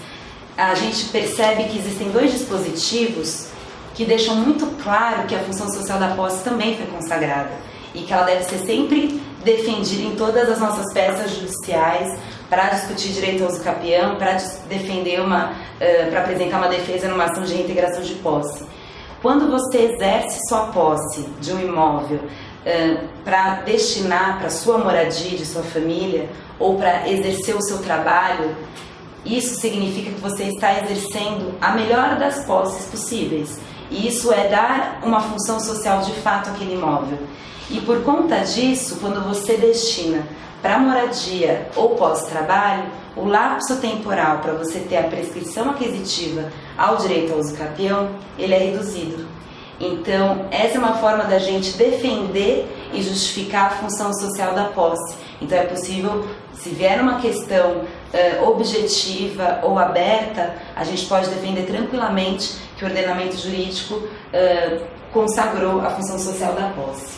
a gente percebe que existem dois dispositivos que deixam muito claro que a função social da posse também foi consagrada e que ela deve ser sempre defendida em todas as nossas peças judiciais para discutir direito ao uso capião, para defender para apresentar uma defesa numa ação de reintegração de posse. Quando você exerce sua posse de um imóvel para destinar para sua moradia de sua família ou para exercer o seu trabalho, isso significa que você está exercendo a melhor das posses possíveis. E isso é dar uma função social de fato àquele imóvel. E por conta disso, quando você destina para moradia ou pós-trabalho, o lapso temporal para você ter a prescrição aquisitiva ao direito ao uso capião, ele é reduzido. Então, essa é uma forma da gente defender e justificar a função social da posse. Então, é possível, se vier uma questão objetiva ou aberta, a gente pode defender tranquilamente que o ordenamento jurídico consagrou a função social da posse.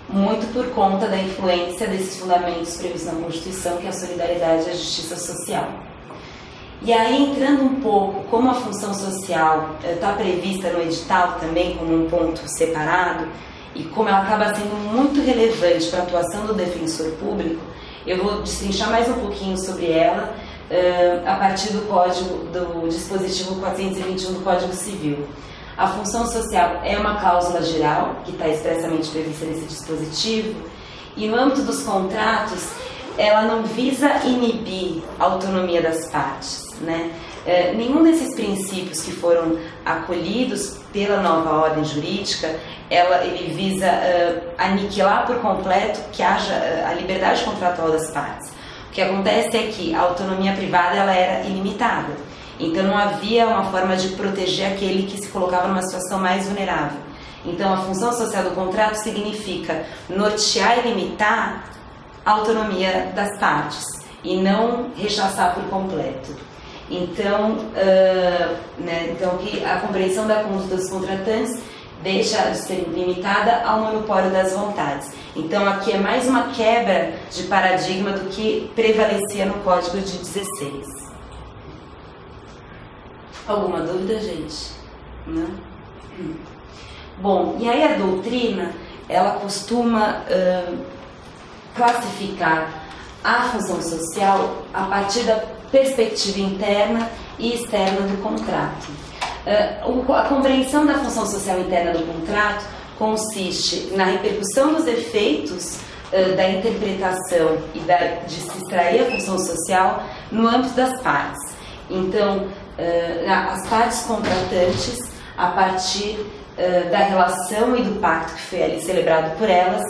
Muito por conta da influência desses fundamentos previstos na Constituição, que é a solidariedade e a justiça social. E aí, entrando um pouco como a função social está prevista no edital também como um ponto separado, e como ela acaba sendo muito relevante para a atuação do defensor público, eu vou destrinchar mais um pouquinho sobre ela a partir do dispositivo 421 do Código Civil. A função social é uma cláusula geral, que está expressamente prevista nesse dispositivo, e no âmbito dos contratos, ela não visa inibir a autonomia das partes, né? Nenhum desses princípios que foram acolhidos pela nova ordem jurídica, ele visa aniquilar por completo que haja a liberdade contratual das partes. O que acontece é que a autonomia privada ela era ilimitada, então não havia uma forma de proteger aquele que se colocava numa situação mais vulnerável. Então a função social do contrato significa nortear e limitar a autonomia das partes e não rechaçar por completo. Então, então que a compreensão da conduta dos contratantes deixa de ser limitada ao monopólio das vontades. Então aqui é mais uma quebra de paradigma do que prevalecia no Código de 16. Alguma dúvida, gente? Não? Bom, e aí a doutrina, ela costuma classificar a função social a partir da perspectiva interna e externa do contrato. A compreensão da função social interna do contrato consiste na repercussão dos efeitos da interpretação e de se extrair a função social no âmbito das partes. Então, as partes contratantes, a partir da relação e do pacto que foi ali celebrado por elas,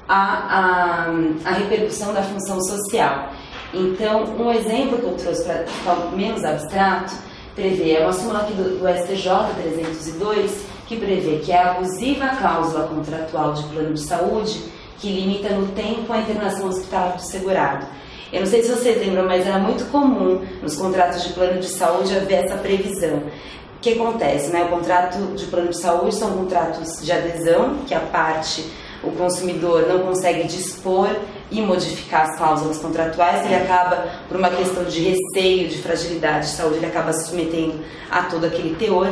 a repercussão da função social. Então, um exemplo que eu trouxe para ficar menos abstrato, é uma súmula aqui do STJ 302, que prevê que é abusiva a cláusula contratual de plano de saúde que limita no tempo a internação hospitalar do segurado. Eu não sei se vocês lembram, mas era muito comum nos contratos de plano de saúde haver essa previsão. O que acontece, né? O contrato de plano de saúde são contratos de adesão, que a parte, o consumidor não consegue dispor e modificar as cláusulas contratuais, ele acaba, por uma questão de receio, de fragilidade de saúde, ele acaba se submetendo a todo aquele teor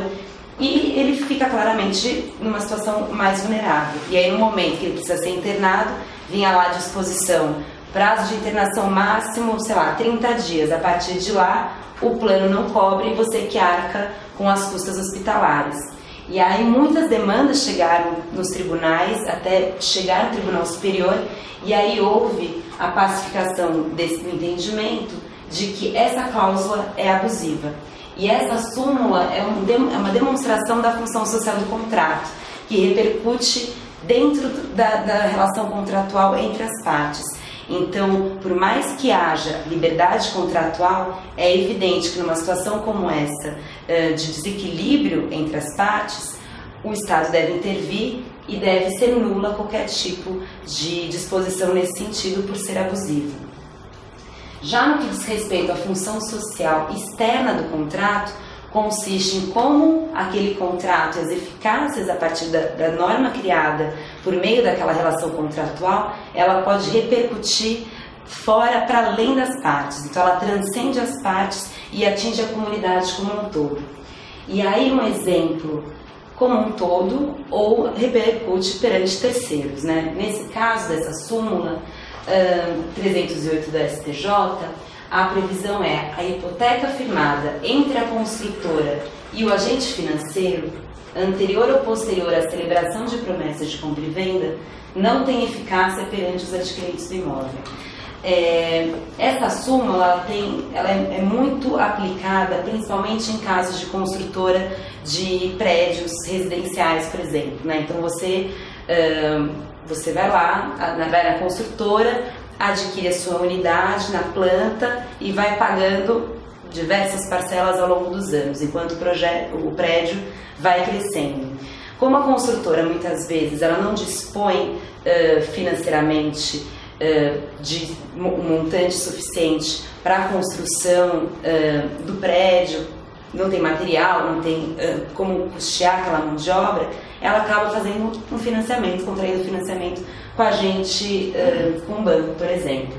e ele fica claramente numa situação mais vulnerável. E aí, no momento que ele precisa ser internado, vinha lá à disposição prazo de internação máximo, sei lá, 30 dias. A partir de lá, o plano não cobre e você que arca com as custas hospitalares. E aí muitas demandas chegaram nos tribunais, até chegar no Tribunal Superior, e aí houve a pacificação desse entendimento de que essa cláusula é abusiva. E essa súmula é uma demonstração da função social do contrato, que repercute dentro da relação contratual entre as partes. Então, por mais que haja liberdade contratual, é evidente que numa situação como essa, de desequilíbrio entre as partes, o Estado deve intervir e deve ser nula qualquer tipo de disposição nesse sentido por ser abusivo. Já no que diz respeito à função social externa do contrato, consiste em como aquele contrato e as eficácias a partir da norma criada por meio daquela relação contratual, ela pode repercutir fora, para além das partes. Então ela transcende as partes e atinge a comunidade como um todo. E aí um exemplo como um todo ou repercute perante terceiros, né? Nesse caso dessa súmula 308 da STJ, a previsão é a hipoteca firmada entre a construtora e o agente financeiro, anterior ou posterior à celebração de promessas de compra e venda, não tem eficácia perante os adquirentes do imóvel. Essa súmula ela é muito aplicada principalmente em casos de construtora de prédios residenciais, por exemplo, né? Então você vai lá, vai na construtora, adquire a sua unidade na planta e vai pagando diversas parcelas ao longo dos anos, enquanto o prédio vai crescendo. Como a construtora muitas vezes ela não dispõe financeiramente de um montante suficiente para a construção do prédio, não tem material, não tem como custear aquela mão de obra, ela acaba fazendo um financiamento, contraindo financiamento com a gente, com um banco, por exemplo.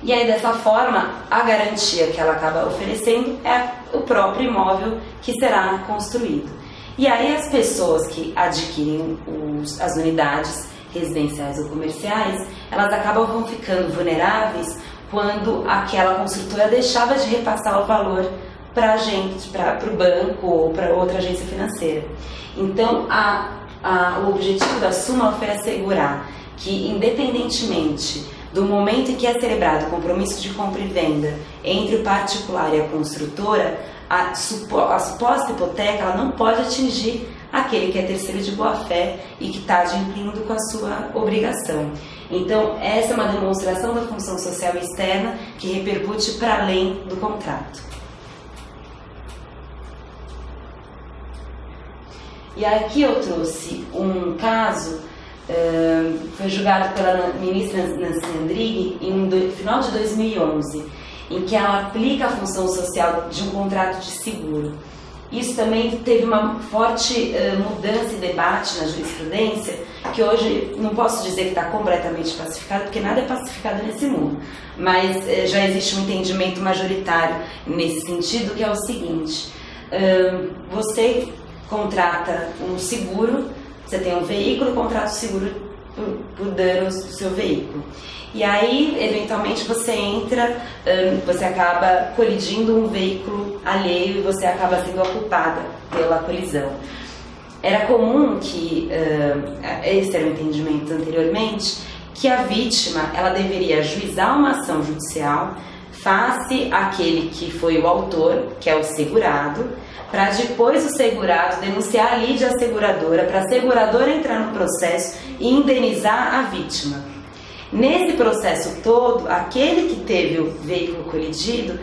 E aí, dessa forma, a garantia que ela acaba oferecendo é o próprio imóvel que será construído. E aí, as pessoas que adquirem as unidades residenciais ou comerciais, elas acabam ficando vulneráveis quando aquela construtora deixava de repassar o valor para a gente, para o banco ou para outra agência financeira. Então, o objetivo da súmula foi assegurar que, independentemente do momento em que é celebrado o compromisso de compra e venda entre o particular e a construtora, a suposta hipoteca ela não pode atingir aquele que é terceiro de boa-fé e que está adimplindo com a sua obrigação. Então, essa é uma demonstração da função social externa que repercute para além do contrato. E aqui eu trouxe um caso, foi julgado pela ministra Nancy Andrighi no final de 2011, em que ela aplica a função social de um contrato de seguro. Isso também teve uma forte mudança e debate na jurisprudência, que hoje não posso dizer que está completamente pacificado, porque nada é pacificado nesse mundo, mas já existe um entendimento majoritário nesse sentido, que é o seguinte: você contrata um seguro, você tem um veículo, contrata o seguro por danos do seu veículo. E aí, eventualmente, você acaba colidindo um veículo alheio e você acaba sendo culpada pela colisão. Era comum que, esse era o entendimento anteriormente, que a vítima ela deveria ajuizar uma ação judicial face àquele que foi o autor, que é o segurado, para depois o segurado denunciar a lide à seguradora, para a seguradora entrar no processo e indenizar a vítima. Nesse processo todo, aquele que teve o veículo colidido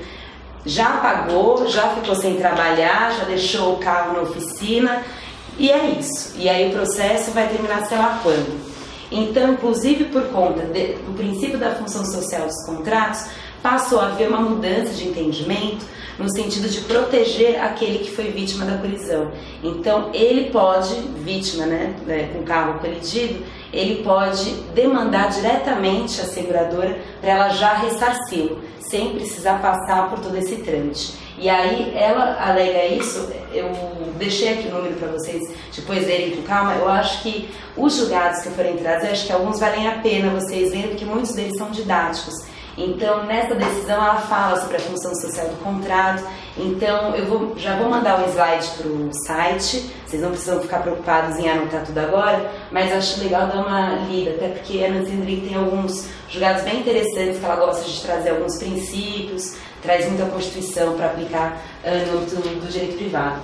já pagou, já ficou sem trabalhar, já deixou o carro na oficina, e é isso. E aí o processo vai terminar sei lá quando. Então, inclusive por conta do princípio da função social dos contratos, passou a haver uma mudança de entendimento no sentido de proteger aquele que foi vítima da colisão. Então, ele pode, vítima, com o carro colidido, ele pode demandar diretamente a seguradora para ela já ressarci-lo, sem precisar passar por todo esse trâmite. E aí, ela alega isso, eu deixei aqui o número para vocês depois lerem com calma. Eu acho que os julgados que forem trazer, acho que alguns valem a pena vocês lerem, porque muitos deles são didáticos. Então, nessa decisão, ela fala sobre a função social do contrato. Então, já vou mandar um slide para o site, vocês não precisam ficar preocupados em anotar tudo agora, mas acho legal dar uma lida, até porque a Nancy Hendricks tem alguns julgados bem interessantes, que ela gosta de trazer alguns princípios, traz muita Constituição para aplicar no âmbito do direito privado.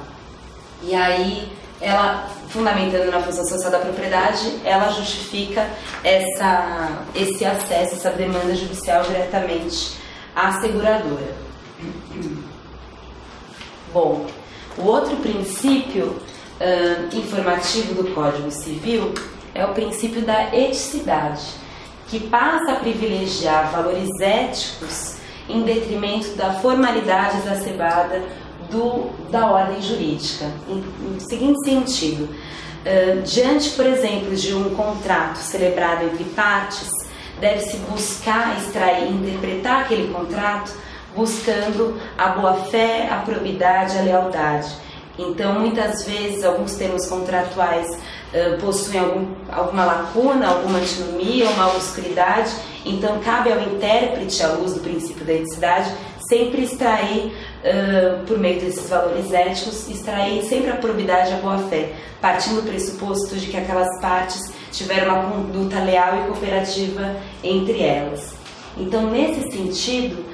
E aí, ela, fundamentando na função social da propriedade, ela justifica esse acesso, essa demanda judicial diretamente à seguradora. Bom, o outro princípio informativo do Código Civil é o princípio da eticidade, que passa a privilegiar valores éticos em detrimento da formalidade exacerbada da ordem jurídica, no seguinte sentido: diante, por exemplo, de um contrato celebrado entre partes, deve-se buscar extrair, interpretar aquele contrato buscando a boa-fé, a probidade, a lealdade. Então, muitas vezes, alguns termos contratuais possuem alguma lacuna, alguma antinomia, uma obscuridade. Então, cabe ao intérprete, à luz do princípio da eticidade, sempre extrair, por meio desses valores éticos, extrair sempre a probidade e a boa-fé, partindo do pressuposto de que aquelas partes tiveram uma conduta leal e cooperativa entre elas. Então, nesse sentido,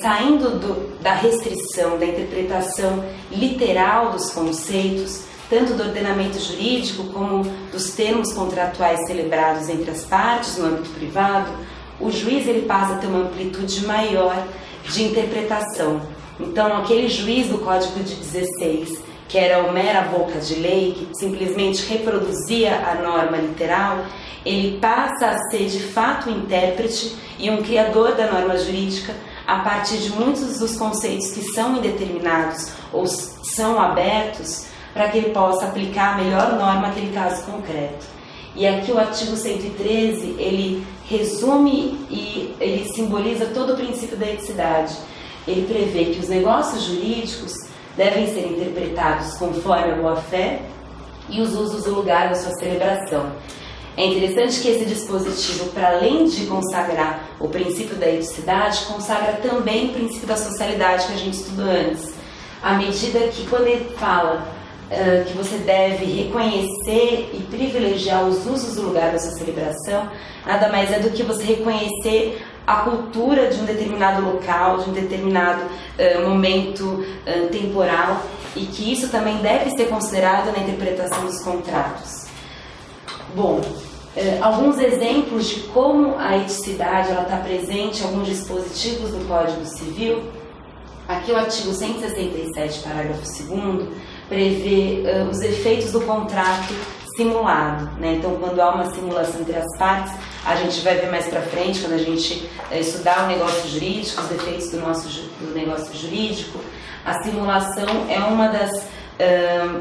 saindo da restrição, da interpretação literal dos conceitos, tanto do ordenamento jurídico como dos termos contratuais celebrados entre as partes no âmbito privado, o juiz ele passa a ter uma amplitude maior de interpretação. Então, aquele juiz do Código de 16, que era o mera boca de lei, que simplesmente reproduzia a norma literal, ele passa a ser de fato um intérprete e um criador da norma jurídica a partir de muitos dos conceitos que são indeterminados ou são abertos, para que ele possa aplicar a melhor norma àquele caso concreto. E aqui o artigo 113, ele resume e ele simboliza todo o princípio da eticidade. Ele prevê que os negócios jurídicos devem ser interpretados conforme a boa-fé e os usos do lugar da sua celebração. É interessante que esse dispositivo, para além de consagrar o princípio da eticidade, consagra também o princípio da socialidade que a gente estudou antes. À medida que, quando ele fala que você deve reconhecer e privilegiar os usos do lugar da sua celebração, nada mais é do que você reconhecer a cultura de um determinado local, de um determinado momento temporal, e que isso também deve ser considerado na interpretação dos contratos. Bom, alguns exemplos de como a eticidade está presente em alguns dispositivos do Código Civil. Aqui o artigo 167, parágrafo 2º, prevê os efeitos do contrato simulado, né? Então, quando há uma simulação entre as partes, a gente vai ver mais para frente, quando a gente estudar o negócio jurídico, os efeitos do negócio jurídico, a simulação é uma das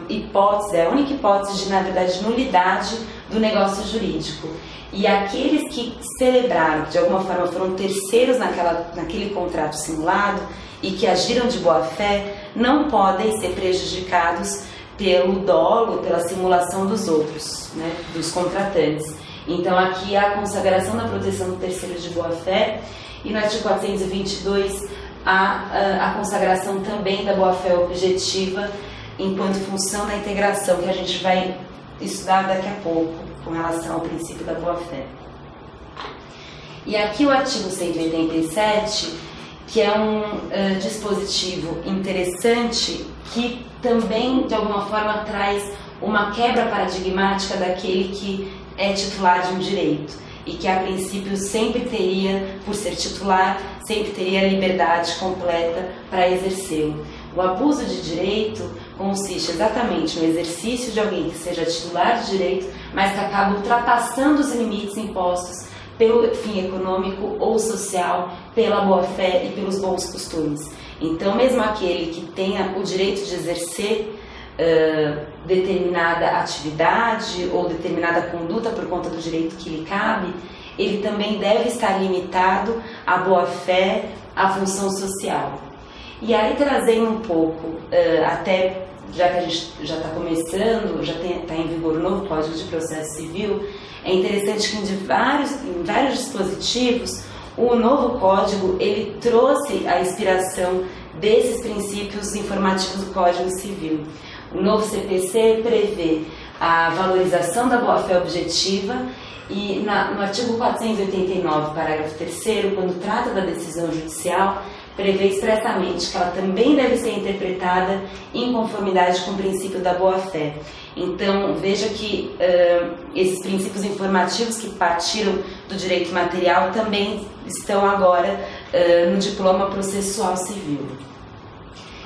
hipóteses, é a única hipótese de, na verdade, de nulidade do negócio jurídico. E aqueles que celebraram, que de alguma forma foram terceiros naquele contrato simulado e que agiram de boa fé, não podem ser prejudicados pelo dolo, pela simulação dos outros, né, dos contratantes. Então aqui há a consagração da proteção do terceiro de boa fé, e no artigo 422 há a consagração também da boa fé objetiva enquanto função da integração, que a gente vai estudar daqui a pouco com relação ao princípio da boa fé. E aqui o artigo 187, que é um dispositivo interessante que também, de alguma forma, traz uma quebra paradigmática daquele que é titular de um direito e que, a princípio, sempre teria, por ser titular, sempre teria a liberdade completa para exercê-lo. O abuso de direito consiste exatamente no exercício de alguém que seja titular de direito, mas que acaba ultrapassando os limites impostos pelo fim econômico ou social, pela boa-fé e pelos bons costumes. Então, mesmo aquele que tenha o direito de exercer determinada atividade ou determinada conduta por conta do direito que lhe cabe, ele também deve estar limitado à boa-fé, à função social. E aí, trazendo um pouco, até já que a gente já está começando, já está em vigor o novo Código de Processo Civil, é interessante que em vários dispositivos o novo código ele trouxe a inspiração desses princípios informativos do Código Civil. O novo CPC prevê a valorização da boa-fé objetiva e no artigo 489, parágrafo 3º, quando trata da decisão judicial, prevê expressamente que ela também deve ser interpretada em conformidade com o princípio da boa-fé. Então, veja que esses princípios informativos que partiram do direito material também estão agora no diploma processual civil.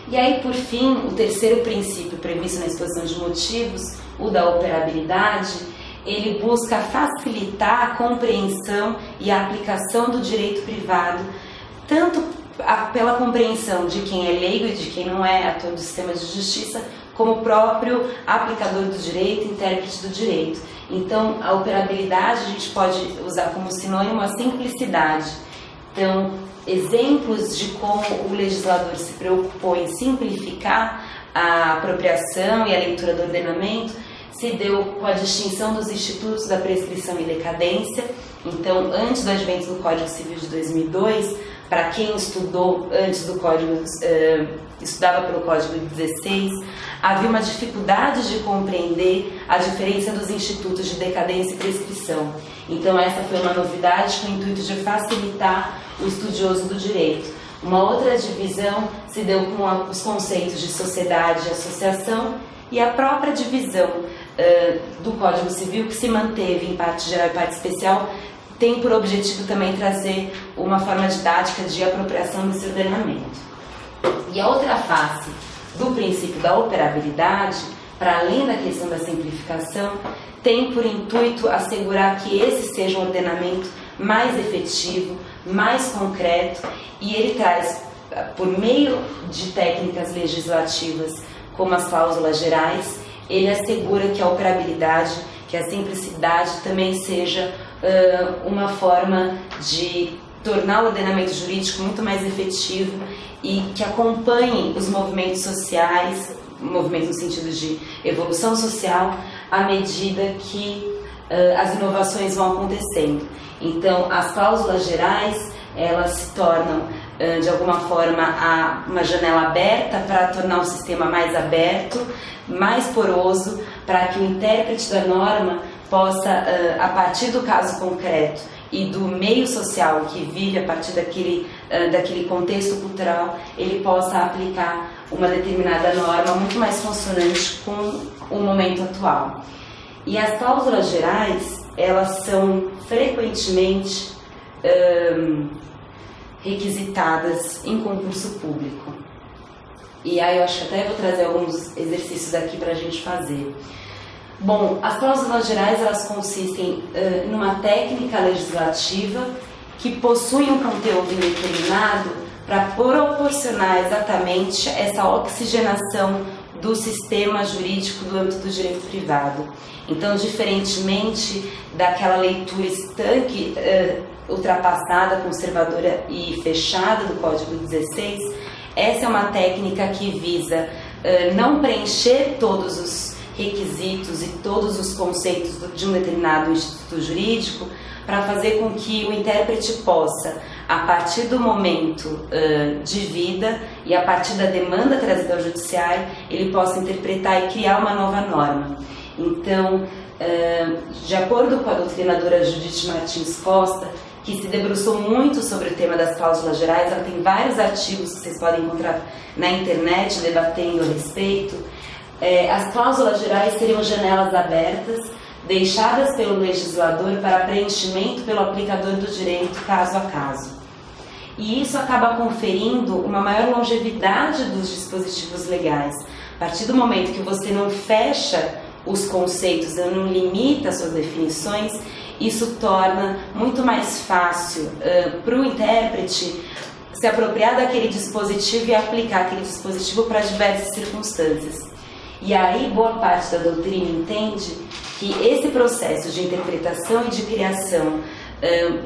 E aí, por fim, o terceiro princípio previsto na exposição de motivos, o da operabilidade, ele busca facilitar a compreensão e a aplicação do direito privado, tanto pela compreensão de quem é leigo e de quem não é ator do sistema de justiça, como o próprio aplicador do direito, intérprete do direito. Então, a operabilidade a gente pode usar como sinônimo a simplicidade. Então, exemplos de como o legislador se preocupou em simplificar a apropriação e a leitura do ordenamento se deu com a distinção dos institutos da prescrição e decadência. Então, antes do advento do Código Civil de 2002, para quem estudou antes do Código, estudava pelo Código 16, havia uma dificuldade de compreender a diferença dos institutos de decadência e prescrição. Então, essa foi uma novidade com o intuito de facilitar o estudioso do direito. Uma outra divisão se deu com os conceitos de sociedade e associação e a própria divisão do Código Civil, que se manteve em parte geral e parte especial, tem por objetivo também trazer uma forma didática de apropriação desse ordenamento. E a outra face do princípio da operabilidade, para além da questão da simplificação, tem por intuito assegurar que esse seja um ordenamento mais efetivo, mais concreto, e ele traz, por meio de técnicas legislativas como as cláusulas gerais, ele assegura que a operabilidade, que a simplicidade também seja uma forma de tornar o ordenamento jurídico muito mais efetivo e que acompanhe os movimentos sociais, movimentos no sentido de evolução social, à medida que as inovações vão acontecendo. Então, as cláusulas gerais, elas se tornam, de alguma forma, uma janela aberta para tornar o sistema mais aberto, mais poroso, para que o intérprete da norma possa, a partir do caso concreto e do meio social que vive a partir daquele contexto cultural, ele possa aplicar uma determinada norma muito mais consonante com o momento atual. E as cláusulas gerais, elas são frequentemente requisitadas em concurso público. E aí eu acho que até vou trazer alguns exercícios aqui para a gente fazer. Bom, as cláusulas gerais, elas consistem numa técnica legislativa que possui um conteúdo indeterminado para proporcionar exatamente essa oxigenação do sistema jurídico do âmbito do direito privado. Então, diferentemente daquela leitura estanque, ultrapassada, conservadora e fechada do Código 16, essa é uma técnica que visa não preencher todos os requisitos e todos os conceitos de um determinado instituto jurídico, para fazer com que o intérprete possa, a partir do momento de vida e a partir da demanda trazida ao judiciário, ele possa interpretar e criar uma nova norma. Então, de acordo com a doutrinadora Judith Martins Costa, que se debruçou muito sobre o tema das cláusulas gerais, ela tem vários artigos que vocês podem encontrar na internet debatendo a respeito. As cláusulas gerais seriam janelas abertas, deixadas pelo legislador para preenchimento pelo aplicador do direito caso a caso. E isso acaba conferindo uma maior longevidade dos dispositivos legais. A partir do momento que você não fecha os conceitos, não limita as suas definições, isso torna muito mais fácil para o intérprete se apropriar daquele dispositivo e aplicar aquele dispositivo para diversas circunstâncias. E aí, boa parte da doutrina entende que esse processo de interpretação e de criação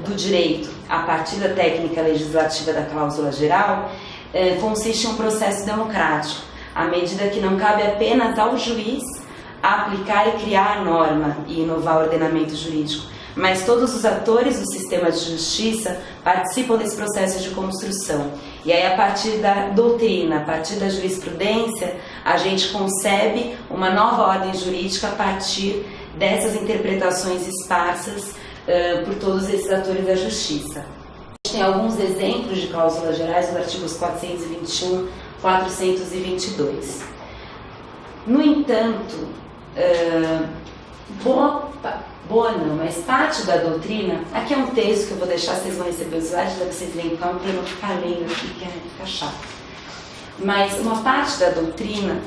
do direito a partir da técnica legislativa da cláusula geral consiste em um processo democrático, à medida que não cabe apenas ao juiz aplicar e criar a norma e inovar o ordenamento jurídico, mas todos os atores do sistema de justiça participam desse processo de construção. E aí, a partir da doutrina, a partir da jurisprudência, a gente concebe uma nova ordem jurídica a partir dessas interpretações esparsas por todos esses atores da justiça. A gente tem alguns exemplos de cláusulas gerais nos artigos 421, 422. No entanto, mas parte da doutrina, aqui é um texto que eu vou deixar, vocês vão receber os slides, para vocês verem então, para não ficar lendo aqui, que fica chato. Mas uma parte da doutrina,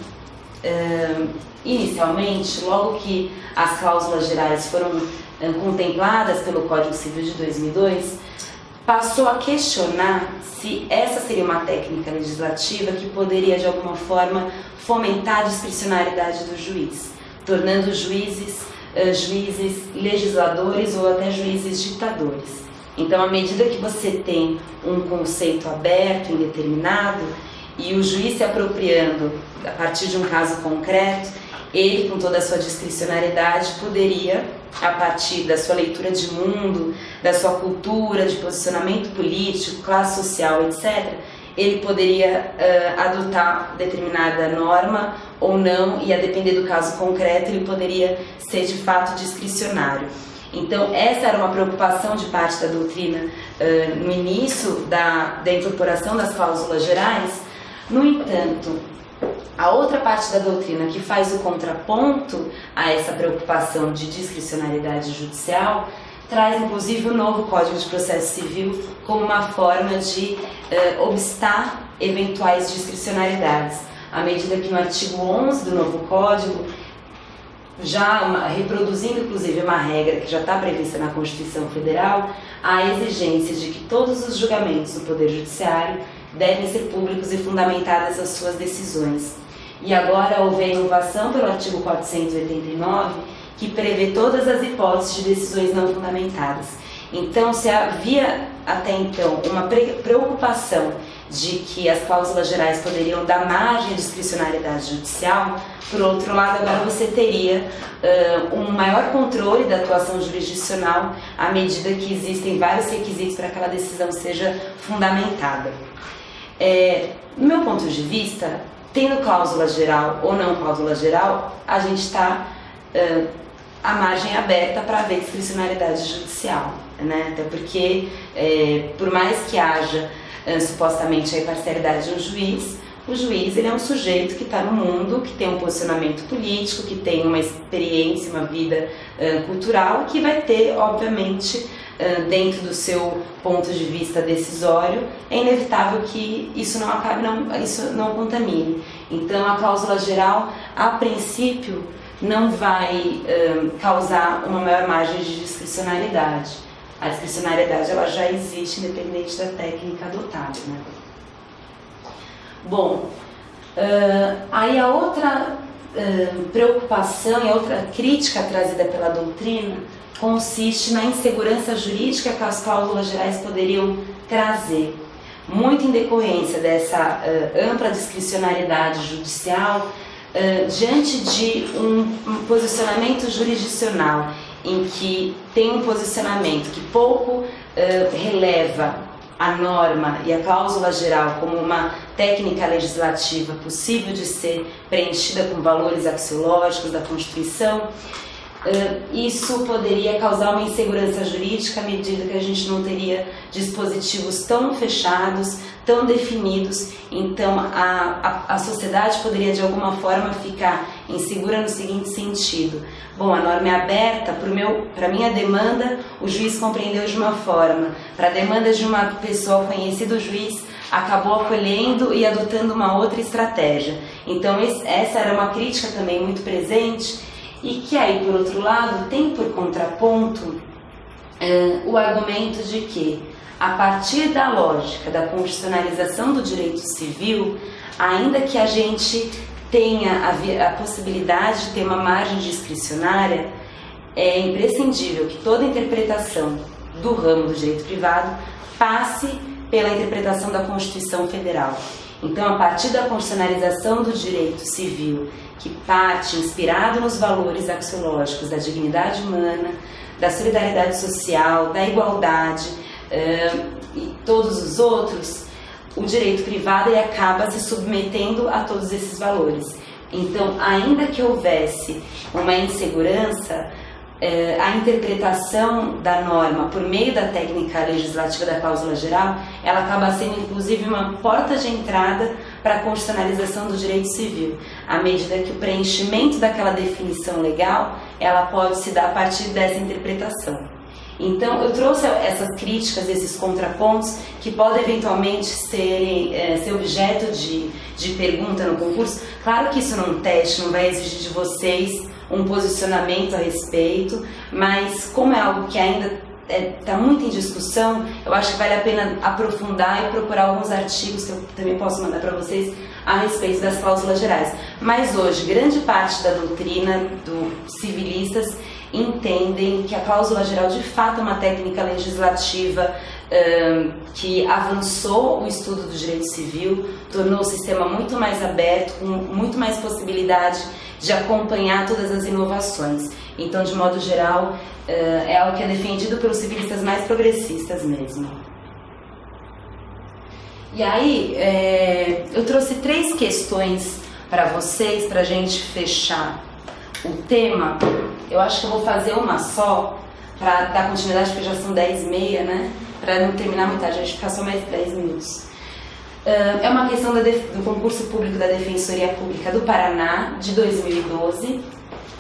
inicialmente, logo que as cláusulas gerais foram contempladas pelo Código Civil de 2002, passou a questionar se essa seria uma técnica legislativa que poderia, de alguma forma, fomentar a discricionariedade do juiz, tornando os juízes legisladores ou até juízes ditadores. Então, à medida que você tem um conceito aberto, indeterminado, e o juiz se apropriando a partir de um caso concreto, ele, com toda a sua discricionariedade, poderia, a partir da sua leitura de mundo, da sua cultura, de posicionamento político, classe social, etc., ele poderia adotar determinada norma ou não, e a depender do caso concreto, ele poderia ser de fato discricionário. Então, essa era uma preocupação de parte da doutrina no início da incorporação das cláusulas gerais. No entanto, a outra parte da doutrina que faz o contraponto a essa preocupação de discricionariedade judicial traz inclusive o novo Código de Processo Civil como uma forma de obstar eventuais discricionariedades, à medida que no artigo 11 do novo Código, já reproduzindo inclusive uma regra que já está prevista na Constituição Federal, há a exigência de que todos os julgamentos do Poder Judiciário devem ser públicos e fundamentadas as suas decisões. E agora houve a inovação pelo artigo 489, que prevê todas as hipóteses de decisões não fundamentadas. Então, se havia até então uma preocupação de que as cláusulas gerais poderiam dar margem à discricionariedade judicial, por outro lado, agora você teria um maior controle da atuação jurisdicional à medida que existem vários requisitos para que aquela decisão seja fundamentada. No meu ponto de vista, tendo cláusula geral ou não cláusula geral, a gente está a margem aberta para haver discricionariedade judicial, né? Até porque, por mais que haja supostamente a imparcialidade de um juiz, o juiz ele é um sujeito que está no mundo, que tem um posicionamento político, que tem uma experiência, uma vida cultural, que vai ter, obviamente, dentro do seu ponto de vista decisório, é inevitável que isso não acabe, isso não contamine. Então, a cláusula geral, a princípio, não vai causar uma maior margem de discricionariedade. A discricionariedade ela já existe, independente da técnica adotada, né? Bom, aí a outra preocupação e a outra crítica trazida pela doutrina consiste na insegurança jurídica que as cláusulas gerais poderiam trazer. Muito em decorrência dessa ampla discricionariedade judicial, diante de um posicionamento jurisdicional em que tem um posicionamento que pouco releva a norma e a cláusula geral como uma técnica legislativa possível de ser preenchida com valores axiológicos da Constituição, isso poderia causar uma insegurança jurídica à medida que a gente não teria dispositivos tão fechados, tão definidos. Então a sociedade poderia de alguma forma ficar insegura no seguinte sentido: bom, a norma é aberta, para minha demanda o juiz compreendeu de uma forma, para a demanda de uma pessoa conhecida o juiz acabou acolhendo e adotando uma outra estratégia. Então essa era uma crítica também muito presente. E que aí, por outro lado, tem por contraponto o argumento de que, a partir da lógica da constitucionalização do direito civil, ainda que a gente tenha a possibilidade de ter uma margem discricionária, é imprescindível que toda interpretação do ramo do direito privado passe pela interpretação da Constituição Federal. Então, a partir da constitucionalização do direito civil, que parte inspirado nos valores axiológicos da dignidade humana, da solidariedade social, da igualdade e todos os outros, o direito privado ele acaba se submetendo a todos esses valores. Então, ainda que houvesse uma insegurança, a interpretação da norma por meio da técnica legislativa da cláusula geral, ela acaba sendo inclusive uma porta de entrada para a constitucionalização do direito civil, à medida que o preenchimento daquela definição legal, ela pode se dar a partir dessa interpretação. Então, eu trouxe essas críticas, esses contrapontos, que podem eventualmente ser objeto de pergunta no concurso. Claro que isso num teste não vai exigir de vocês um posicionamento a respeito, mas como é algo que ainda está muito em discussão, eu acho que vale a pena aprofundar e procurar alguns artigos que eu também posso mandar para vocês a respeito das cláusulas gerais. Mas hoje, grande parte da doutrina dos civilistas entendem que a cláusula geral de fato é uma técnica legislativa que avançou o estudo do direito civil, tornou o sistema muito mais aberto, com muito mais possibilidade de acompanhar todas as inovações. Então, de modo geral, é algo que é defendido pelos civilistas mais progressistas mesmo. E aí, eu trouxe 3 questões para vocês, para a gente fechar o tema. Eu acho que eu vou fazer uma só, para dar continuidade, porque já são 10h30, né? Para não terminar muito tarde, a gente ficar só mais 10 minutos. É uma questão do concurso público da Defensoria Pública do Paraná, de 2012,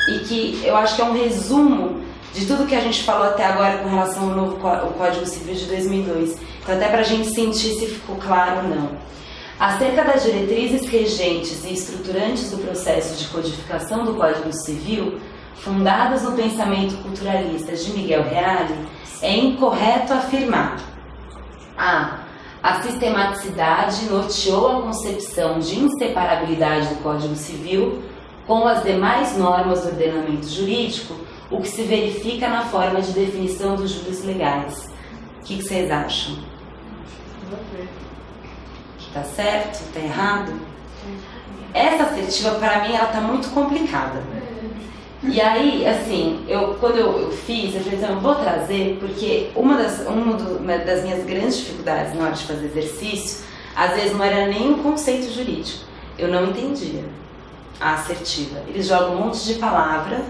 e que eu acho que é um resumo de tudo que a gente falou até agora com relação ao novo Código Civil de 2002. Então, até para a gente sentir se ficou claro ou não. Acerca das diretrizes regentes e estruturantes do processo de codificação do Código Civil, fundadas no pensamento culturalista de Miguel Reale, é incorreto afirmar: a sistematicidade norteou a concepção de inseparabilidade do Código Civil com as demais normas do ordenamento jurídico, o que se verifica na forma de definição dos júris legais. O que vocês acham? Tá certo? Tá errado? Essa assertiva, para mim, ela tá muito complicada. E aí, assim, quando eu fiz, eu falei, então, eu vou trazer, porque uma das minhas grandes dificuldades na hora de fazer exercício, às vezes não era nem o conceito jurídico. Eu não entendia a assertiva. Eles jogam um monte de palavra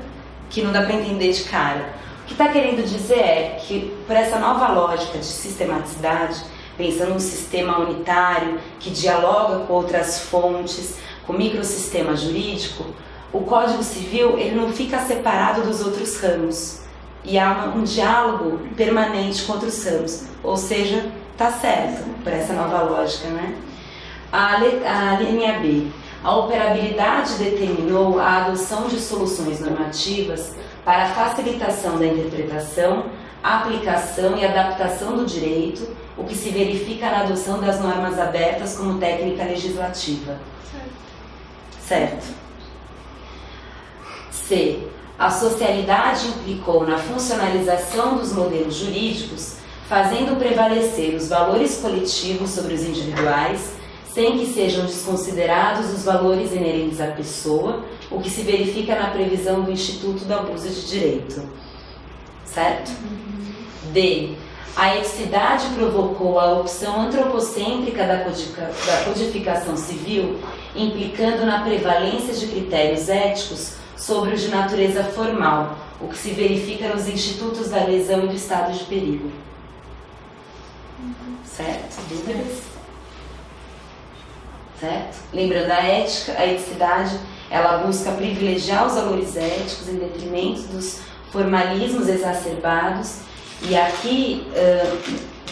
que não dá para entender de cara. O que está querendo dizer é que, por essa nova lógica de sistematicidade, pensando num sistema unitário que dialoga com outras fontes, com o microsistema jurídico, o Código Civil ele não fica separado dos outros ramos. E há um diálogo permanente com outros ramos. Ou seja, está certo por essa nova lógica, né? A linha B. A operabilidade determinou a adoção de soluções normativas para a facilitação da interpretação, aplicação e adaptação do direito, o que se verifica na adoção das normas abertas como técnica legislativa. Certo. C. A socialidade implicou na funcionalização dos modelos jurídicos, fazendo prevalecer os valores coletivos sobre os individuais, sem que sejam desconsiderados os valores inerentes à pessoa, o que se verifica na previsão do Instituto do Abuso de Direito. Certo? D. A eticidade provocou a opção antropocêntrica da codificação civil, implicando na prevalência de critérios éticos sobre os de natureza formal, o que se verifica nos institutos da lesão e do estado de perigo. Certo? Dúvidas? Certo? Lembrando, a ética, a eticidade, ela busca privilegiar os valores éticos em detrimento dos formalismos exacerbados, e aqui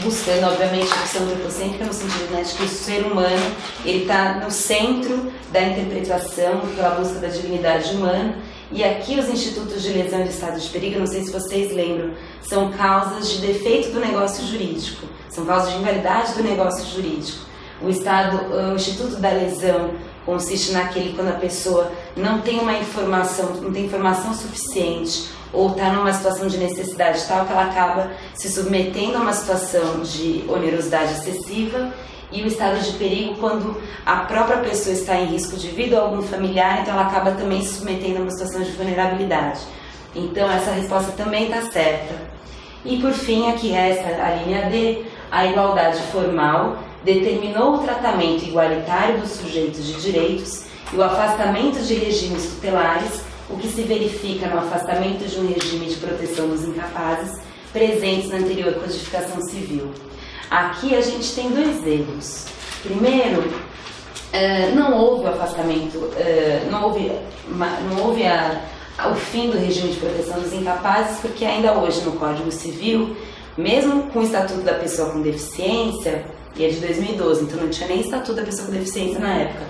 buscando, obviamente, a opção antropocêntrica no sentido, né, de que o ser humano ele está no centro da interpretação pela busca da dignidade humana. E aqui os institutos de lesão e de estado de perigo, não sei se vocês lembram, são causas de defeito do negócio jurídico, são causas de invalidade do negócio jurídico. O instituto da lesão consiste naquele quando a pessoa não tem uma informação, não tem informação suficiente, ou está numa situação de necessidade tal que ela acaba se submetendo a uma situação de onerosidade excessiva, e o estado de perigo quando a própria pessoa está em risco de vida ou algum familiar, então ela acaba também se submetendo a uma situação de vulnerabilidade. Então essa resposta também está certa. E por fim, aqui resta a linha D, a igualdade formal determinou o tratamento igualitário dos sujeitos de direitos e o afastamento de regimes tutelares, o que se verifica no afastamento de um regime de proteção dos incapazes presentes na anterior codificação civil. Aqui a gente tem dois erros. Primeiro, não houve o afastamento, não houve o fim do regime de proteção dos incapazes, porque ainda hoje no Código Civil, mesmo com o Estatuto da Pessoa com Deficiência, e é de 2012, então não tinha nem Estatuto da Pessoa com Deficiência na época,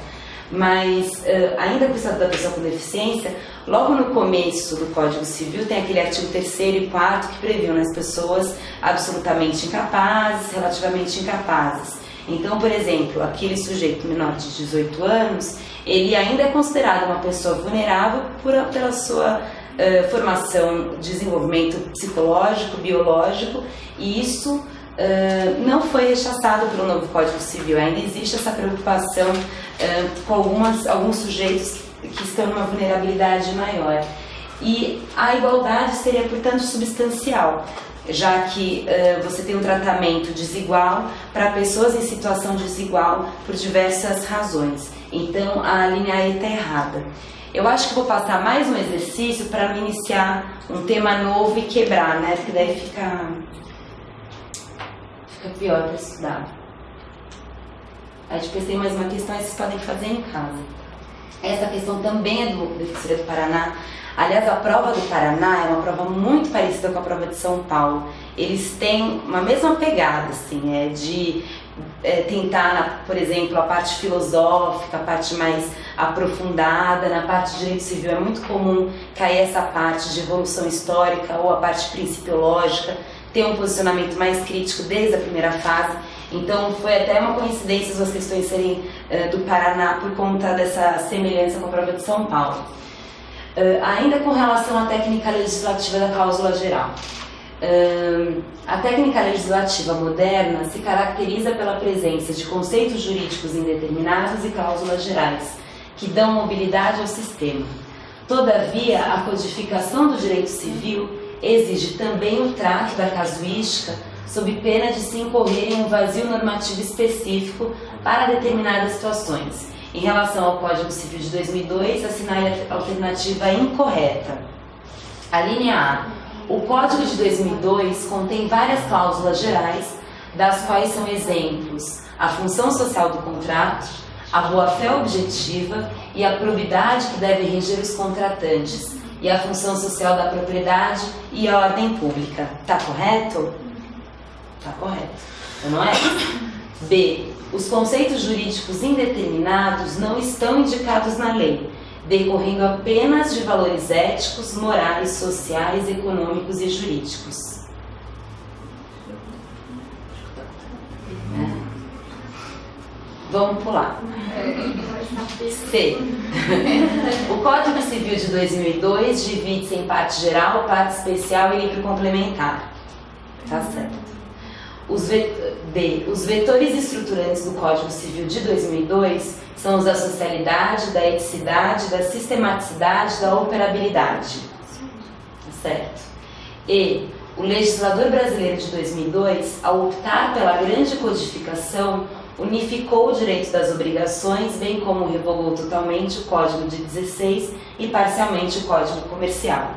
mas ainda com o Estatuto da Pessoa com Deficiência, logo no começo do Código Civil tem aquele artigo 3º e 4º que previam as pessoas absolutamente incapazes, relativamente incapazes. Então, por exemplo, aquele sujeito menor de 18 anos, ele ainda é considerado uma pessoa vulnerável pela sua formação, desenvolvimento psicológico, biológico, e isso não foi rechaçado pelo novo Código Civil. Ainda existe essa preocupação com alguns sujeitos que estão numa vulnerabilidade maior. E a igualdade seria, portanto, substancial, já que você tem um tratamento desigual para pessoas em situação desigual por diversas razões. Então, a linha E está errada. Eu acho que vou passar mais um exercício para iniciar um tema novo e quebrar, né? Porque daí fica pior para estudar. Aí depois tem mais uma questão que vocês podem fazer em casa. Essa questão também é do Defensoria do Paraná. Aliás, a prova do Paraná é uma prova muito parecida com a prova de São Paulo. Eles têm uma mesma pegada, assim, de tentar, por exemplo, a parte filosófica, a parte mais aprofundada. Na parte de direito civil é muito comum cair essa parte de evolução histórica ou a parte principiológica, ter um posicionamento mais crítico desde a primeira fase. Então foi até uma coincidência as duas questões serem do Paraná por conta dessa semelhança com a prova de São Paulo. Ainda com relação à técnica legislativa da cláusula geral. A técnica legislativa moderna se caracteriza pela presença de conceitos jurídicos indeterminados e cláusulas gerais, que dão mobilidade ao sistema. Todavia, a codificação do direito civil exige também o trato da casuística, sob pena de se incorrer em um vazio normativo específico para determinadas situações. Em relação ao Código Civil de 2002, assinale a alternativa incorreta. A linha A. O Código de 2002 contém várias cláusulas gerais, das quais são exemplos a função social do contrato, a boa-fé objetiva e a probidade que deve reger os contratantes, e a função social da propriedade e a ordem pública. Tá correto? Tá correto. Não é? B. Os conceitos jurídicos indeterminados não estão indicados na lei, decorrendo apenas de valores éticos, morais, sociais, econômicos e jurídicos. Vamos pular. C. O Código Civil de 2002 divide-se em parte geral, parte especial e livre complementar. Tá certo. D. Os vetores estruturantes do Código Civil de 2002 são os da socialidade, da eticidade, da sistematicidade, da operabilidade. Tá certo. E. O legislador brasileiro de 2002, ao optar pela grande codificação, unificou o direito das obrigações, bem como revogou totalmente o Código de 16 e parcialmente o Código Comercial.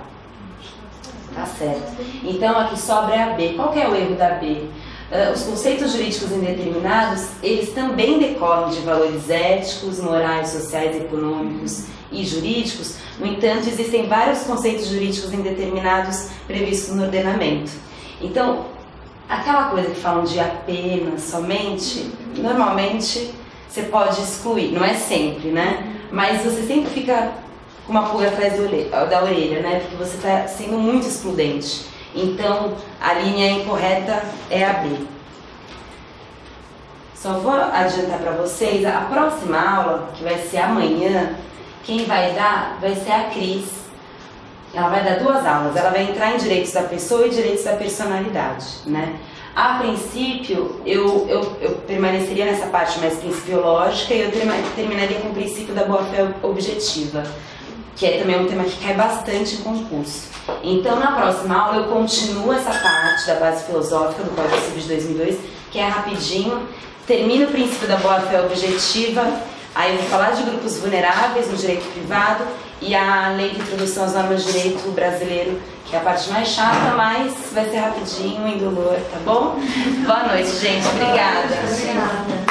Tá certo. Então aqui sobra a B. Qual que é o erro da B? Os conceitos jurídicos indeterminados, eles também decorrem de valores éticos, morais, sociais, econômicos e jurídicos. No entanto, existem vários conceitos jurídicos indeterminados previstos no ordenamento. Então, aquela coisa que falam de apenas, somente, normalmente você pode excluir, não é sempre, né? Mas você sempre fica com uma pulga atrás da orelha, né? Porque você está sendo muito excludente. Então, a linha incorreta é a B. Só vou adiantar para vocês, a próxima aula, que vai ser amanhã, quem vai dar vai ser a Cris. Ela vai dar 2 aulas, ela vai entrar em direitos da pessoa e direitos da personalidade, né? A princípio, eu permaneceria nessa parte mais principiológica e eu terminaria com o princípio da boa-fé objetiva, que é também um tema que cai bastante em concurso. Então, na próxima aula, eu continuo essa parte da base filosófica do Código Civil de 2002, que é rapidinho, termino o princípio da boa-fé objetiva, aí eu vou falar de grupos vulneráveis no direito privado e a lei de introdução às normas de direito brasileiro, que é a parte mais chata, mas vai ser rapidinho, indolor, tá bom? Boa noite, gente. Obrigada.